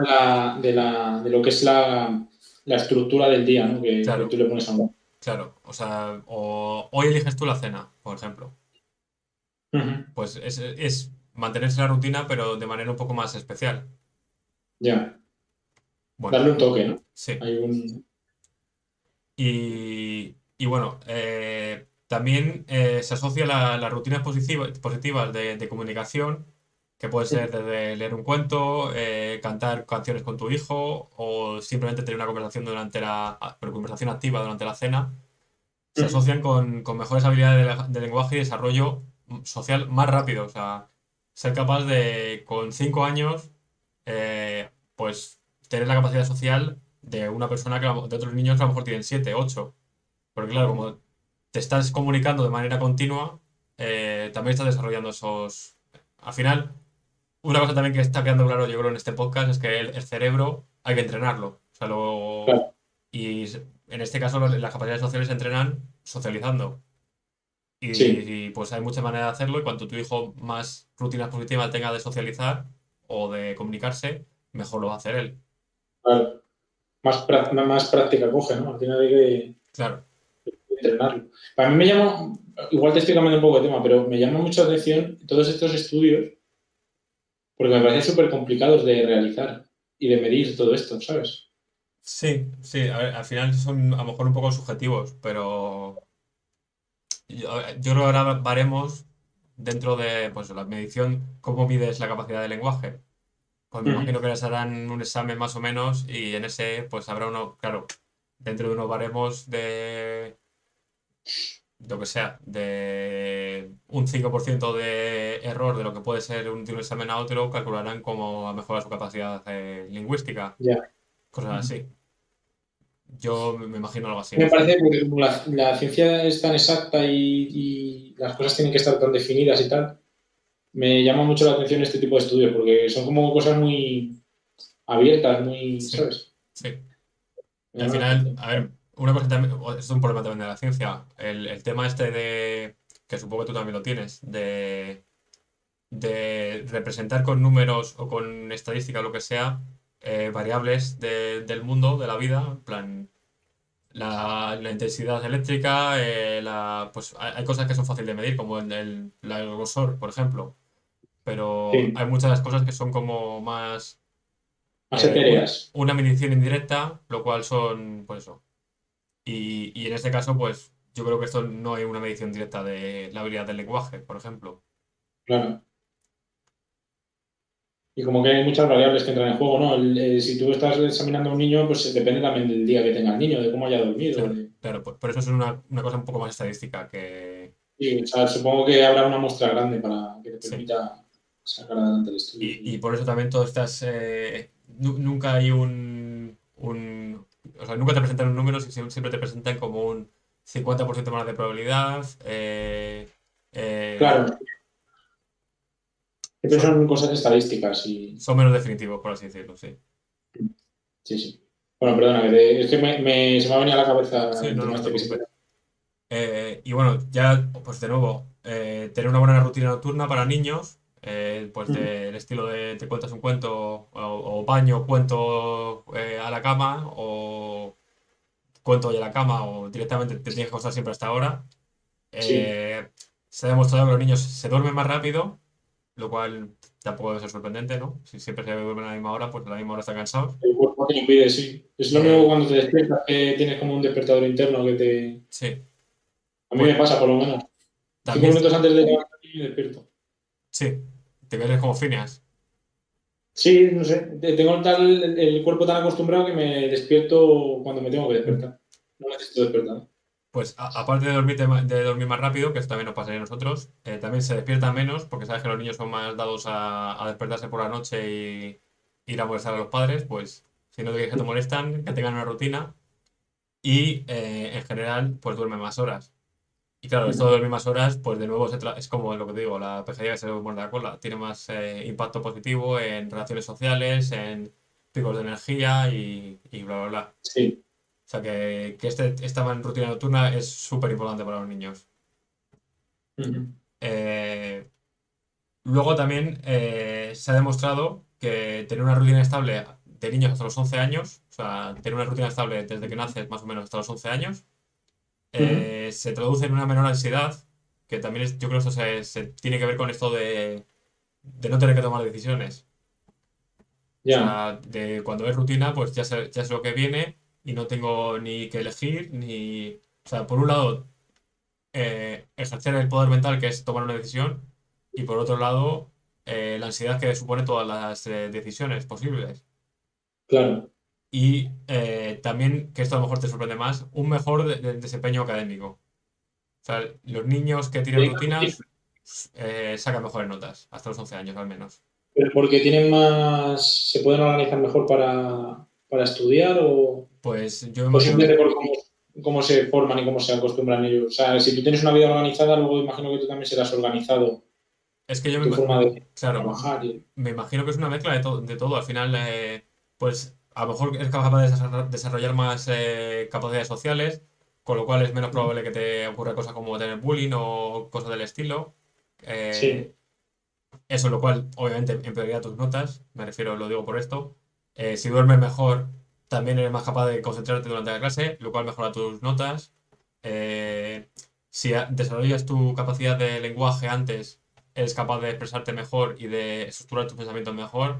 de lo que es la estructura del día, ¿no? Que tú Claro, le pones a uno. claro. O sea, o hoy eliges tú la cena, por ejemplo. Ujú. Pues es mantenerse la rutina, pero de manera un poco más especial. Ya. Bueno, Darle un toque, ¿no? sí. Hay un... Y bueno, también se asocia las rutinas positivas de comunicación, que puede ser desde leer un cuento, cantar canciones con tu hijo o simplemente tener una conversación pero conversación activa durante la cena, se Ujú. asocian con mejores habilidades de lenguaje y desarrollo social más rápido. O sea, ser capaz de, con 5 años, pues tener la capacidad social de una persona de otros niños que a lo mejor tienen 7, 8. Porque claro, como te estás comunicando de manera continua, también estás desarrollando esos... Al final, una cosa también que está quedando claro, yo creo, en este podcast es que el cerebro hay que entrenarlo. O sea, Claro. en este caso las capacidades sociales se entrenan socializando. Sí. Pues hay muchas maneras de hacerlo y cuanto tu hijo más rutinas positivas tenga de socializar o de comunicarse, mejor lo va a hacer él. Claro. Más práctica coge, ¿no? Al final hay que Claro, entrenarlo. Para mí me llama, igual te estoy cambiando un poco de tema, pero me llama mucho la atención todos estos estudios porque me parecen súper complicados de realizar y de medir todo esto, ¿sabes? sí, sí, a ver, al final son a lo mejor un poco subjetivos, pero yo creo que ahora varemos dentro de pues, la medición, cómo mides la capacidad de lenguaje. Pues me Ujú. imagino que les harán un examen más o menos y en ese pues habrá uno, claro, dentro de unos baremos de lo que sea, de un 5% de error de lo que puede ser de un examen a otro, calcularán cómo ha mejorado su capacidad lingüística, Ya. cosas así. Yo me imagino algo así, no Me sé. parece que como la ciencia es tan exacta y las cosas tienen que estar tan definidas y tal, me llama mucho la atención este tipo de estudios porque son como cosas muy abiertas, muy, Sí, ¿sabes? sí. Me Y al llama la final, atención. a ver, una cosa también, es un problema también de la ciencia, el tema este que supongo que tú también lo tienes, de representar con números o con estadística o lo que sea, variables del mundo, de la vida, en plan, la intensidad eléctrica, pues hay cosas que son fáciles de medir, como el grosor, por ejemplo, pero Sí, hay muchas cosas que son como más más etéreas. una medición indirecta, lo cual son, pues eso. Y en este caso, pues yo creo que esto no hay una medición directa de la habilidad del lenguaje, por ejemplo. Claro. Y como que hay muchas variables que entran en juego, ¿no? Si tú estás examinando a un niño, pues depende también del día que tenga el niño, de cómo haya dormido. Claro, claro, por eso es una cosa un poco más estadística que... Y, o sea, supongo que habrá una muestra grande para que te Sí. permita sacar adelante el estudio. Y Sí. por eso también todas estas... nunca hay o sea, nunca te presentan un número, siempre te presentan como un 50% más de probabilidad. Eh, Claro, siempre son, son cosas estadísticas y... son menos definitivos, por así decirlo, sí. Sí, sí. Bueno, perdona, es que se me ha venido a la cabeza Sí, el no, tema no te este que preocupes. siempre... Y bueno, ya, pues de nuevo, tener una buena rutina nocturna para niños, pues Ujú. del estilo de te cuentas un cuento o baño, cuento a la cama o cuento hoy a la cama o directamente te tienes que acostar siempre hasta ahora. Sí, Eh, Se ha demostrado que los niños se duermen más rápido, lo cual tampoco debe ser sorprendente, ¿no? Si siempre se duermen a la misma hora, pues a la misma hora están cansados. el cuerpo te lo pide, sí. Es lo mismo Eh, cuando te despiertas, que tienes como un despertador interno que te... sí, A mí pues me pasa, por lo menos. Cinco también, minutos antes de levantarme me despierto. sí, te ves como Phineas. Sí, no sé, tengo el cuerpo tan acostumbrado que me despierto cuando me tengo que despertar. No necesito despertar. Pues aparte de dormir más rápido, que esto también nos pasaría a nosotros, también se despierta menos, porque sabes que los niños son más dados a despertarse por la noche y ir a molestar a los padres, pues si no te quieres que te molestan, que tengan una rutina y en general pues duermen más horas. Y claro, esto de Ujú. las mismas horas, pues de nuevo es como lo que te digo, la pescadilla que se muerde la cola. Tiene más impacto positivo en relaciones sociales, en picos de energía y bla, bla, bla. Sí. O sea que esta rutina nocturna es súper importante para los niños. Ujú. Eh, Luego también se ha demostrado que tener una rutina estable de niños hasta los 11 años, o sea, tener una rutina estable desde que naces más o menos hasta los 11 años, Ujú. se traduce en una menor ansiedad, que también yo creo que eso se tiene que ver con esto de no tener que tomar decisiones. O Ya, sea, de cuando es rutina, pues ya sé lo que viene y no tengo ni que elegir, ni... O sea, por un lado, ejercer el poder mental, que es tomar una decisión, y por otro lado, la ansiedad que supone todas las decisiones posibles. claro. Y también, que esto a lo mejor te sorprende más, un mejor desempeño académico. O sea, los niños que tienen rutinas sacan mejores notas, hasta los 11 años al menos. ¿Pero porque tienen más, se pueden organizar mejor para estudiar Pues yo o imagino que... simplemente por cómo se forman y cómo se acostumbran ellos? O sea, si tú tienes una vida organizada, luego imagino que tú también serás organizado, Es que yo, tu forma de claro, trabajar. me imagino que es una mezcla de todo. Al final, pues a lo mejor eres capaz de desarrollar más capacidades sociales, con lo cual es menos probable que te ocurra cosas como tener bullying o cosas del estilo. Sí, Eh, Eso, lo cual obviamente empeoraría tus notas, me refiero, lo digo por esto. Si duermes mejor, también eres más capaz de concentrarte durante la clase, lo cual mejora tus notas. Eh, si desarrollas tu capacidad de lenguaje antes, eres capaz de expresarte mejor y de estructurar tus pensamientos mejor.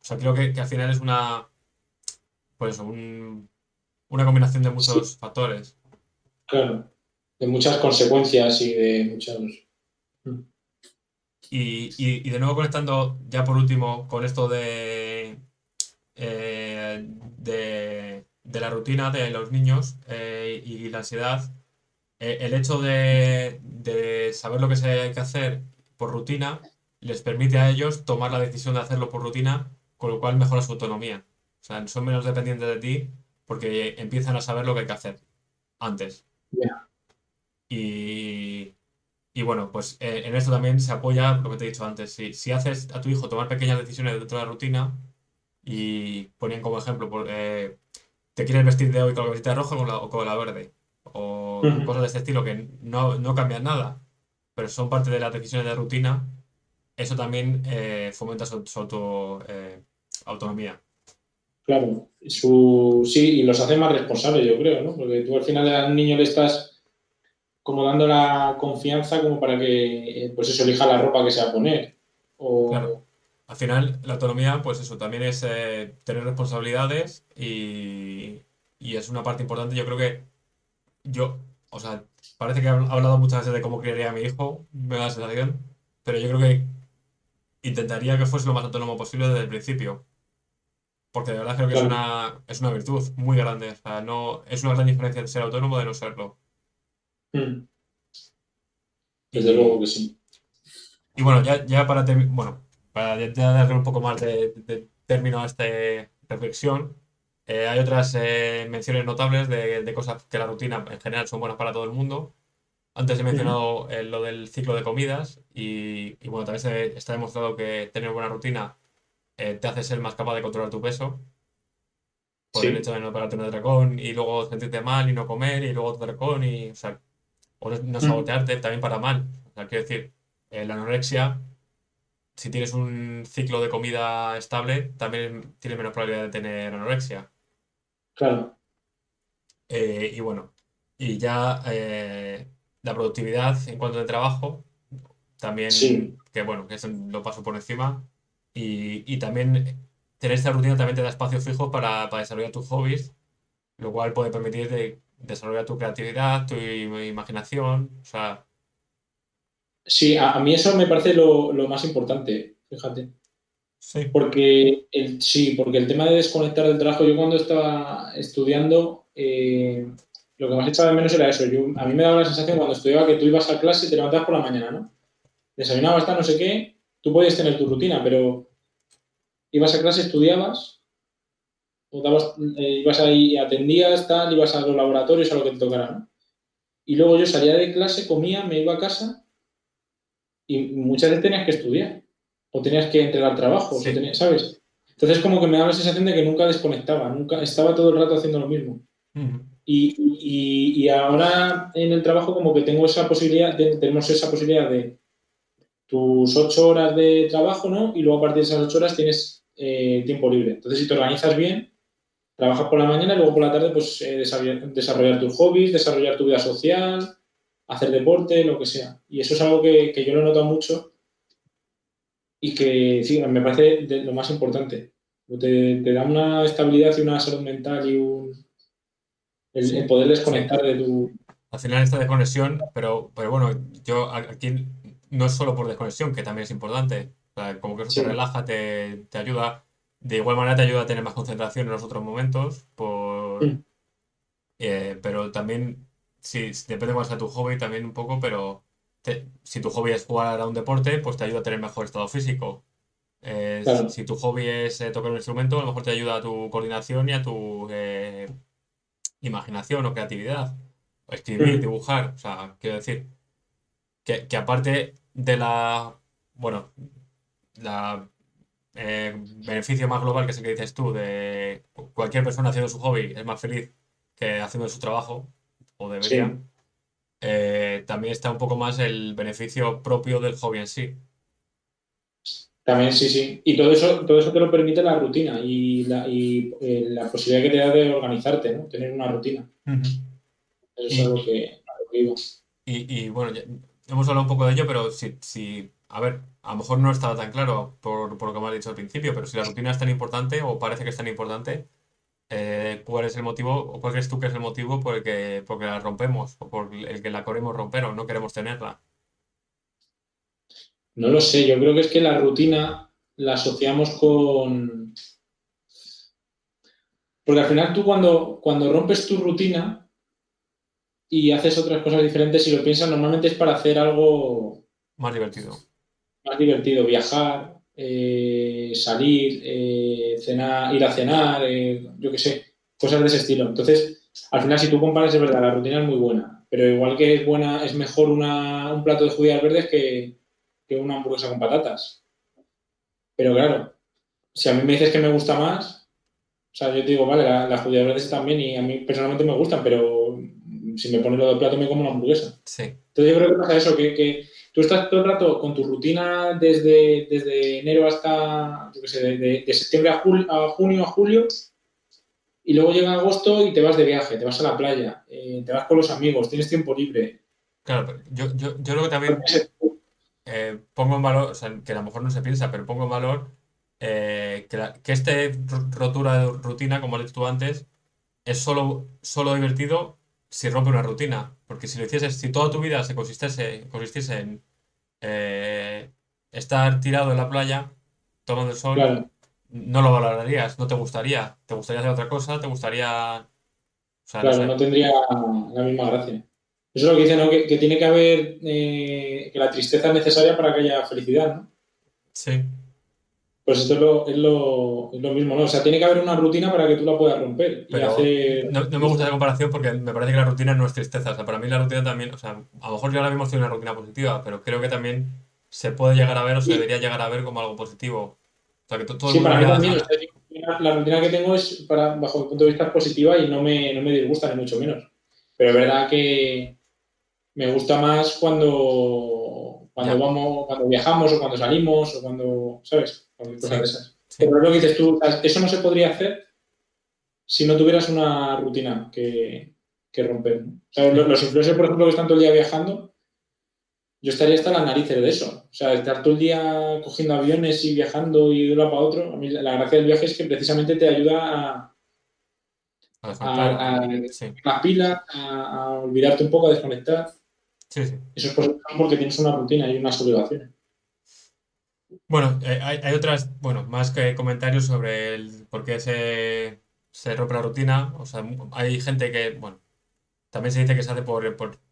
O sea, creo que al final es pues eso, una combinación de sí, muchos factores. claro. De muchas consecuencias y de muchos. Y de nuevo conectando ya por último con esto de la rutina de los niños y la ansiedad, el hecho de saber lo que se hay que hacer por rutina les permite a ellos tomar la decisión de hacerlo por rutina, con lo cual mejora su autonomía. O sea, son menos dependientes de ti porque empiezan a saber lo que hay que hacer antes. Ya, Y, y bueno, pues en esto también se apoya lo que te he dicho antes. Si haces a tu hijo tomar pequeñas decisiones dentro de la rutina, y ponían como ejemplo, ¿te quieres vestir de hoy con la camiseta roja o con la verde? O ujú, cosas de este estilo que no cambian nada, pero son parte de las decisiones de rutina. Eso también fomenta autonomía. claro. Sí, y los hace más responsables, yo creo, ¿no? Porque tú al final a un niño le estás como dando la confianza como para que, pues eso, elija la ropa que se va a poner. Claro. O, Al final, la autonomía, pues eso, también es tener responsabilidades y es una parte importante. Yo creo que yo, o sea, parece que he hablado muchas veces de cómo criaría a mi hijo, me da la sensación, pero yo creo que intentaría que fuese lo más autónomo posible desde el principio, porque de verdad creo que claro, es una virtud muy grande. O sea, no, es una gran diferencia de ser autónomo de no serlo. mm, desde luego Y, que sí. y bueno, ya bueno, para ya darle un poco más de término a esta reflexión, hay otras menciones notables de cosas que la rutina en general son buenas para todo el mundo. Antes he Ujú. mencionado lo del ciclo de comidas y bueno, también está demostrado que tener buena rutina te hace ser más capaz de controlar tu peso por el hecho Sí. de no pararte en un atracón y luego sentirte mal y no comer y luego otro atracón y, o sea, o no Ujú. sabotearte también para mal. O sea, quiero decir, la anorexia, si tienes un ciclo de comida estable, también tienes menos probabilidad de tener anorexia. Claro, Y bueno, y ya la productividad en cuanto de trabajo, sí, también, que bueno, que eso lo paso por encima. Y también tener esta rutina también te da espacios fijos para desarrollar tus hobbies, lo cual puede permitir desarrollar tu creatividad, tu imaginación. O sea, sí, a mí eso me parece lo más importante, fíjate. sí. Porque el tema de desconectar del trabajo, yo cuando estaba estudiando, lo que más echaba de menos era eso. A mí me daba la sensación cuando estudiaba que tú ibas a clase y te levantabas por la mañana, ¿no? Desayunabas, hasta no sé qué, tú podías tener tu rutina, pero ibas a clase, estudiabas, o ibas ahí, atendías, tal, ibas a los laboratorios, a lo que te tocara, ¿no? y luego yo salía de clase, comía, me iba a casa y muchas veces tenías que estudiar o tenías que entregar trabajos, o Sí. tenías, ¿sabes? Entonces como que me daba la sensación de que nunca desconectaba, nunca estaba todo el rato haciendo lo mismo. Ujú. Y ahora en el trabajo como que tengo esa posibilidad, tenemos esa posibilidad de tus 8 horas de trabajo, ¿no? Y luego a partir de esas 8 horas tienes tiempo libre. Entonces si te organizas bien, trabajas por la mañana y luego por la tarde pues desarrollar tus hobbies, desarrollar tu vida social, hacer deporte, lo que sea. Y eso es algo que yo lo he notado mucho y que sí, me parece lo más importante. Te da una estabilidad y una salud mental y el Sí, poder sí. desconectar de tu... Al final esta desconexión, pero bueno, yo aquí no es solo por desconexión, que también es importante. O sea, como que eso te Sí. relaja, te ayuda. De igual manera te ayuda a tener más concentración en los otros momentos, pero también, sí, depende cuál sea tu hobby también un poco, pero si tu hobby es jugar a un deporte, pues te ayuda a tener mejor estado físico. Claro. Si tu hobby es tocar un instrumento, a lo mejor te ayuda a tu coordinación y a tu imaginación o creatividad. O escribir, Mm. dibujar. O sea, quiero decir que aparte de bueno, la beneficio más global que es el que dices tú, de cualquier persona haciendo su hobby es más feliz que haciendo su trabajo, o debería, Sí, también está un poco más el beneficio propio del hobby en sí. también sí, sí. Y todo eso te lo permite la rutina y la posibilidad que te da de organizarte, ¿no? Tener una rutina. Ujú. Eso es Y, a lo que iba. y bueno, hemos hablado un poco de ello, pero a ver, a lo mejor no estaba tan claro por lo que me has dicho al principio, pero si la rutina es tan importante o parece que es tan importante, ¿cuál es el motivo o cuál crees tú que es el motivo por el que la rompemos o por el que la queremos romper o no queremos tenerla? No lo sé, yo creo que es que la rutina la asociamos con... Porque al final tú cuando rompes tu rutina y haces otras cosas diferentes, si lo piensas, normalmente es para hacer algo Más divertido. más divertido, viajar, salir, cenar, ir a cenar, yo qué sé, cosas de ese estilo. Entonces, al final, si tú comparas, es verdad, la rutina es muy buena, pero igual que es buena, es mejor un plato de judías verdes que una hamburguesa con patatas. Pero claro, si a mí me dices que me gusta más, o sea, yo te digo, vale, las judías verdes están bien y a mí personalmente me gustan, pero si me pones lo del plato me como una hamburguesa. Sí. Entonces yo creo que pasa eso, que tú estás todo el rato con tu rutina desde enero hasta, yo qué sé, de septiembre a junio, a julio, y luego llega agosto y te vas de viaje, te vas a la playa, te vas con los amigos, tienes tiempo libre. Claro, pero yo creo que también pongo en valor, o sea, que a lo mejor no se piensa, pero pongo en valor que este rotura de rutina, como has dicho tú antes, es solo divertido si rompe una rutina. Porque si lo hicieses, si toda tu vida consistiese en eh, estar tirado en la playa, tomando el sol, Claro, no lo valorarías, no te gustaría. Te gustaría hacer otra cosa, te gustaría, o sea, no claro, sé. no tendría la misma gracia. Eso es lo que dice, ¿no? Que tiene que haber, que la tristeza es necesaria para que haya felicidad, ¿no? Sí. Pues esto es lo mismo, ¿no? O sea, tiene que haber una rutina para que tú la puedas romper y Pero hacer... no me gusta esa comparación porque me parece que la rutina no es tristeza. O sea, para mí la rutina también, o sea, a lo mejor yo ahora mismo estoy en una rutina positiva, pero creo que también se puede llegar a ver o se Y, debería llegar a ver como algo positivo. O sea, que todo el sí, mundo para mí debería también. O sea, la rutina que tengo bajo mi punto de vista, es positiva y no me disgusta, ni mucho menos. Pero es verdad que me gusta más cuando ya, vamos, cuando viajamos o cuando salimos o cuando, ¿sabes? Cualquier cosa de sí, esas. sí, Pero es lo que dices tú, o sea, eso no se podría hacer si no tuvieras una rutina que romper, ¿no? O sea, sí. los influencers, por ejemplo, que están todo el día viajando, yo estaría hasta las narices de eso. O sea, estar todo el día cogiendo aviones y viajando y de un lado para otro. A mí la gracia del viaje es que precisamente te ayuda A desconectar, a sí, la pila, a olvidarte un poco, a desconectar. sí, sí. Eso es porque tienes una rutina y unas obligaciones. Bueno, hay otras, bueno, más que comentarios sobre el por qué se rompe la rutina. O sea, hay gente que, bueno, también se dice que se hace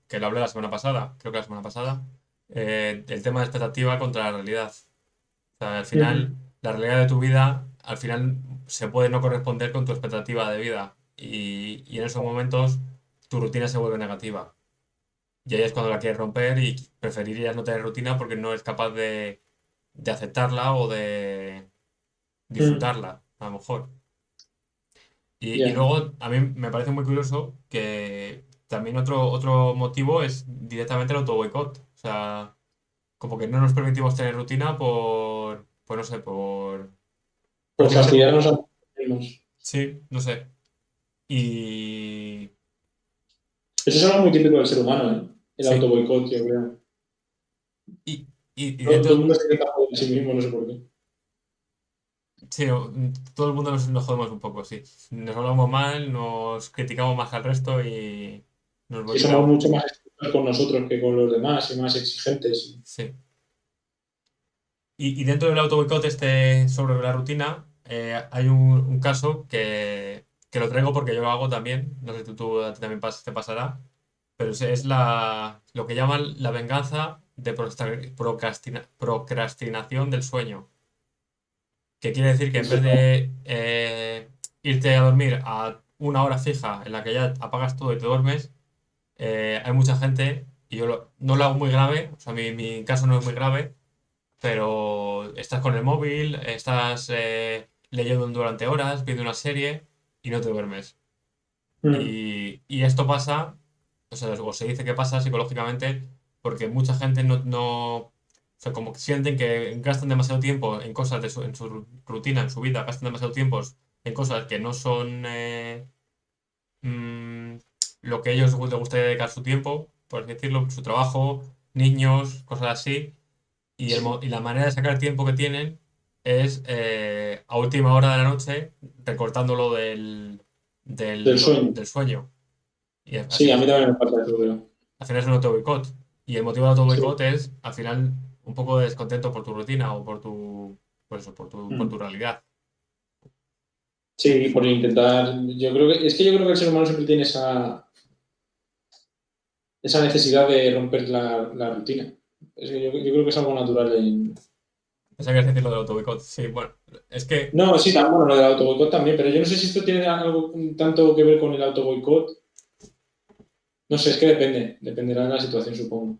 que lo hablé la semana pasada, creo que la semana pasada, el tema de expectativa contra la realidad. O sea, al final, Ujú. la realidad de tu vida, al final se puede no corresponder con tu expectativa de vida. Y en esos momentos tu rutina se vuelve negativa. y ahí es cuando la quieres romper y preferirías no tener rutina porque no eres capaz de aceptarla o de Mm, disfrutarla, a lo mejor. Y ya. luego a mí me parece muy curioso que también otro motivo es directamente el auto boicot. O sea, como que no nos permitimos tener rutina pues no sé, Por prácticamente, fastidiarnos a nosotros mismos. sí, no sé. Y Eso es algo muy típico del ser humano, ¿eh? El auto sí, boicot, yo creo. y Todo el dentro, mundo se intenta joder a sí mismo, no sé por qué. sí, todo el mundo nos jodemos un poco, sí. Nos hablamos mal, nos criticamos más que al resto y nos Sí, somos boicoteamos. mucho más estrictos con nosotros que con los demás y más exigentes. Sí. Y dentro del auto boicot este sobre la rutina, hay un caso que lo traigo porque yo lo hago también, no sé si tú a ti también te pasará, pero es lo que llaman la venganza de procrastinación del sueño, que quiere decir que en vez de irte a dormir a una hora fija en la que ya apagas todo y te duermes, hay mucha gente, y no lo hago muy grave, o sea, mi caso no es muy grave, pero estás con el móvil, estás leyendo durante horas, viendo una serie y no te duermes. Mm, Y esto pasa, o se dice que pasa psicológicamente porque mucha gente o sea, como que sienten que gastan demasiado tiempo en cosas en su rutina, en su vida, gastan demasiado tiempo en cosas que no son mm, lo que a ellos les gustaría dedicar su tiempo, por así decirlo, su trabajo, niños, cosas así y la manera de sacar tiempo que tienen es a última hora de la noche recortándolo del sueño. del sueño. Y Sí, a mí también me pasa eso, creo. al final es un auto boicot. Y el motivo del auto Sí. boicot es al final un poco de descontento por tu rutina o por eso, por tu Mm. realidad. Sí, por intentar. Yo creo que el ser humano siempre tiene esa necesidad de romper la rutina. Yo creo que es algo natural Esa que decir lo del auto boicot. Sí, bueno, es que No, sí, bueno, lo del auto boicot también, pero yo no sé si esto tiene algo tanto que ver con el auto boicot. No sé, es que dependerá de la situación, supongo.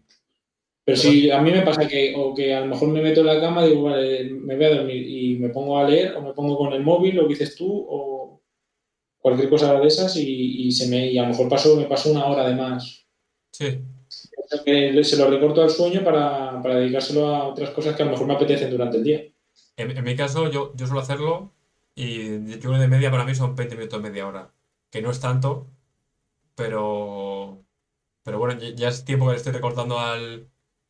Pero pero si a mí me pasa que a lo mejor me meto en la cama, digo, vale, me voy a dormir y me pongo a leer o me pongo con el móvil, lo que dices tú, o cualquier cosa de esas y a lo mejor me paso una hora de más. sí, Se lo recorto al sueño para dedicárselo a otras cosas que a lo mejor me apetecen durante el día. en mi caso yo suelo hacerlo y yo creo que de media para mí son 20 minutos, media hora. Que no es tanto, pero Pero bueno, ya es tiempo que le estoy recortando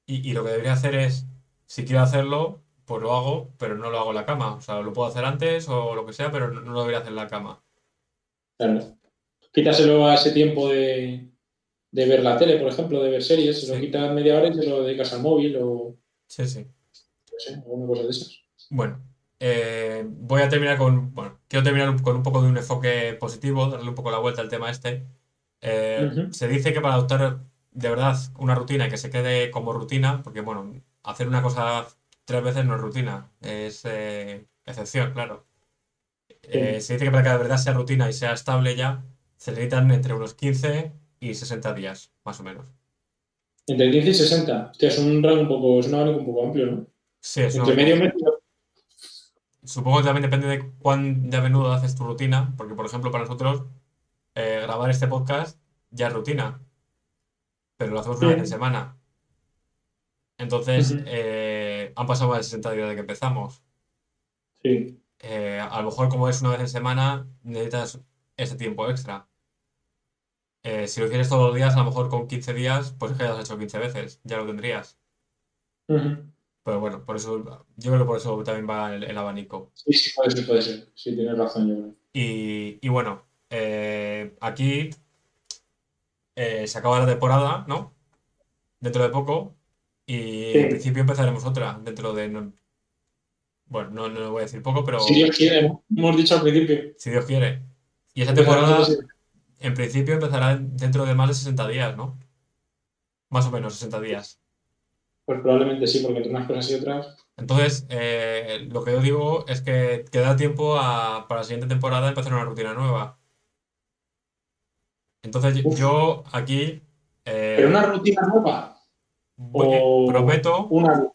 y lo que debería hacer es, si quiero hacerlo, pues lo hago, pero no lo hago en la cama. O sea, lo puedo hacer antes o lo que sea, pero no lo debería hacer en la cama. Claro. Quítaselo a ese tiempo de ver la tele, por ejemplo, de ver series, se lo Sí, quitas media hora y se lo dedicas al móvil o sí, sí. no sé, alguna cosa de esas. Bueno, voy a terminar bueno, quiero terminar con un poco de un enfoque positivo, darle un poco la vuelta al tema este. Ujú. Se dice que para adoptar de verdad una rutina y que se quede como rutina, porque bueno, hacer una cosa 3 veces no es rutina, es excepción, claro. Sí. Se dice que para que de verdad sea rutina y sea estable ya, se necesitan entre unos 15 y 60 días, más o menos. Entre 15 y 60. Hostia, es un abanico un poco amplio, ¿no? Sí, es un Entre medio abanico. mes. Supongo que también depende de cuán de a menudo haces tu rutina, porque por ejemplo para nosotros grabar este podcast ya es rutina, pero lo hacemos una vez en Mm. semana. Entonces, Ujú. han pasado más de 60 días de que empezamos. Sí. A lo mejor como es una vez en semana, necesitas ese tiempo extra. Si lo hicieras todos los días, a lo mejor con 15 días, pues es que ya lo has hecho 15 veces, ya lo tendrías. Ujú. Pero bueno, por eso, yo creo que por eso también va el abanico. Sí, sí, puede ser, puede ser. Sí, tienes razón, yo creo. Y bueno, aquí se acaba la temporada, ¿no? Dentro de poco. Y en Sí. principio empezaremos otra, dentro de, bueno, no voy a decir poco, Si pero Dios quiere, ¿no? Hemos dicho al principio. si Dios quiere. Y esa Empezaremos antes temporada, en principio, empezará dentro de más de 60 días, ¿no? Más o menos 60 días. pues probablemente sí, porque entre unas cosas y otras. Entonces, lo que yo digo es que queda tiempo para la siguiente temporada empezar una rutina nueva. Entonces Uf. yo aquí ¿Pero Eh, una rutina nueva o prometo, una?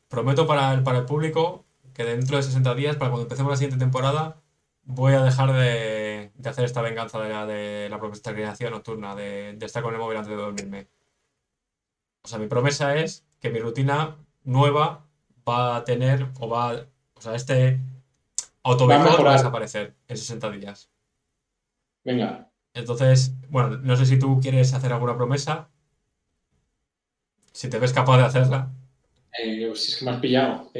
prometo para el público que dentro de 60 días, para cuando empecemos la siguiente temporada, voy a dejar de hacer esta venganza de la procrastinación nocturna, de estar con el móvil antes de dormirme. O sea, mi promesa es que mi rutina nueva va a tener, o sea, este Va a autoboicot va a mejorar. desaparecer en 60 días. Venga. Entonces, bueno, no sé si tú quieres hacer alguna promesa, si te ves capaz de hacerla. Pues es que me has pillado.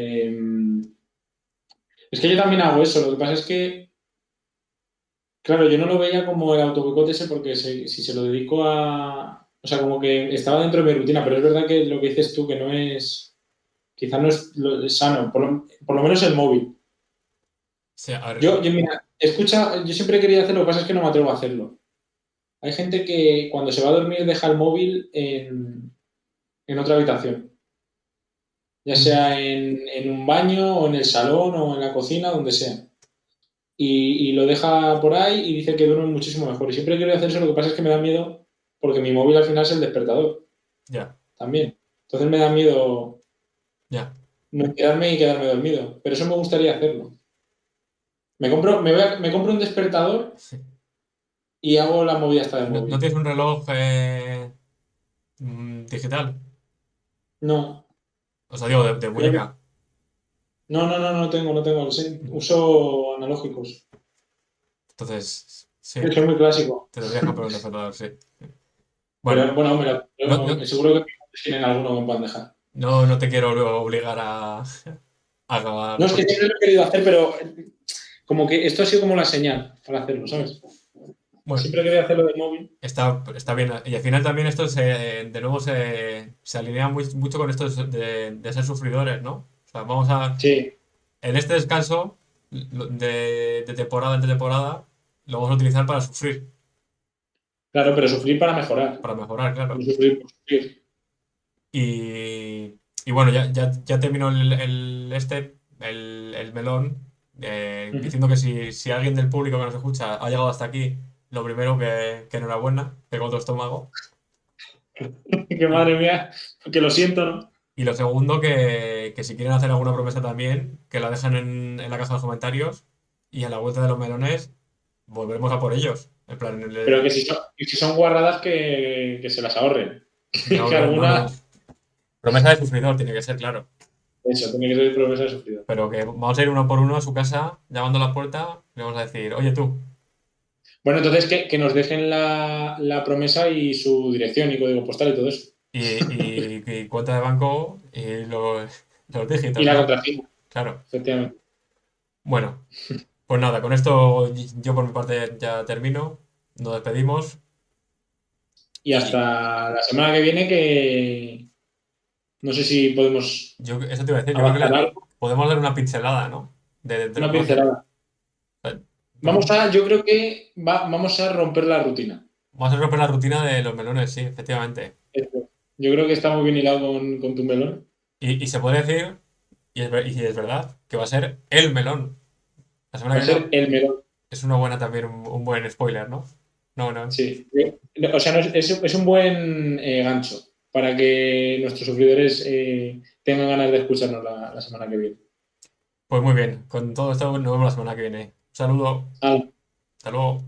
Es que yo también hago eso. Lo que pasa es que, claro, yo no lo veía como el autoboicot ese porque si se lo dedico a... O sea, como que estaba dentro de mi rutina, pero es verdad que lo que dices tú, que no es... Quizás no es, es sano, por lo menos el móvil. Sí, a ver, Mira, escucha, yo siempre he querido hacerlo, lo que pasa es que no me atrevo a hacerlo. Hay gente que cuando se va a dormir deja el móvil en otra habitación, ya sea en un baño o en el salón o en la cocina, donde sea. Y lo deja por ahí y dice que duerme muchísimo mejor. Y siempre quiero hacer eso, lo que pasa es que me da miedo porque mi móvil al final es el despertador ya, también. Entonces me da miedo ya. no quedarme y quedarme dormido. Pero eso me gustaría hacerlo. Me compro un despertador Sí. y hago la movida hasta del ¿No móvil. tienes un reloj digital? No, O sea, digo, de creo que muñeca. no tengo, no tengo. Sí, uso analógicos. Entonces, sí, Eso es muy clásico. te tendrías que comprar un despertador, sí. Pero Bueno, bueno, no, no, seguro que tienen alguno que me puedan dejar. no te quiero luego obligar No, es que siempre lo he querido hacer, pero como que esto ha sido como la señal para hacerlo, ¿sabes? Bueno, Siempre he querido hacerlo de móvil. está bien. Y al final también esto de nuevo se alinea mucho con esto de ser sufridores, ¿no? O sea, Sí, en este descanso de temporada entre temporada, lo vamos a utilizar para sufrir, claro, pero sufrir para mejorar. para mejorar, No claro. sufrir por sufrir. Y, y bueno, ya terminó el melón, Ujú. diciendo que si alguien del público que nos escucha ha llegado hasta aquí, lo primero que enhorabuena, pegó otro estómago. Que Y, madre mía, que lo siento, ¿no? y lo segundo, que si quieren hacer alguna promesa también, que la dejen en la caja de los comentarios y a la vuelta de los melones volveremos a por ellos. En plan, Pero que si son guarradas que se las ahorren. no, Que no, no, alguna, no. Promesa de sufridor tiene que ser, claro. eso, tiene que ser promesa de sufrido. Pero que vamos a ir uno por uno a su casa, llamando a la puerta, le vamos a decir, oye tú, Bueno, entonces que nos dejen la promesa y su dirección y código postal y todo eso. y cuenta de banco y los Y dígitos, la ¿no? contraseña, Claro. efectivamente. Bueno, pues nada, con esto yo por mi parte ya termino. Nos despedimos Y y hasta la semana que viene que no sé si podemos eso te iba a decir, yo creo que avanzar algo, podemos dar una pincelada, ¿no? De lo una que va a hacer. pincelada. Yo creo que vamos a romper la rutina. Vamos a romper la rutina de los melones, sí, efectivamente. Eso. Yo creo que está muy bien hilado con tu melón. Y se puede decir, y es verdad, que va a ser el melón. La semana Va a que ser viene el melón. es una buena también, un buen spoiler, ¿no? No, no. Sí. O sea, es un buen gancho para que nuestros sufridores tengan ganas de escucharnos la semana que viene. Pues muy bien, con todo esto nos vemos la semana que viene. Un saludo, Hala. hasta luego.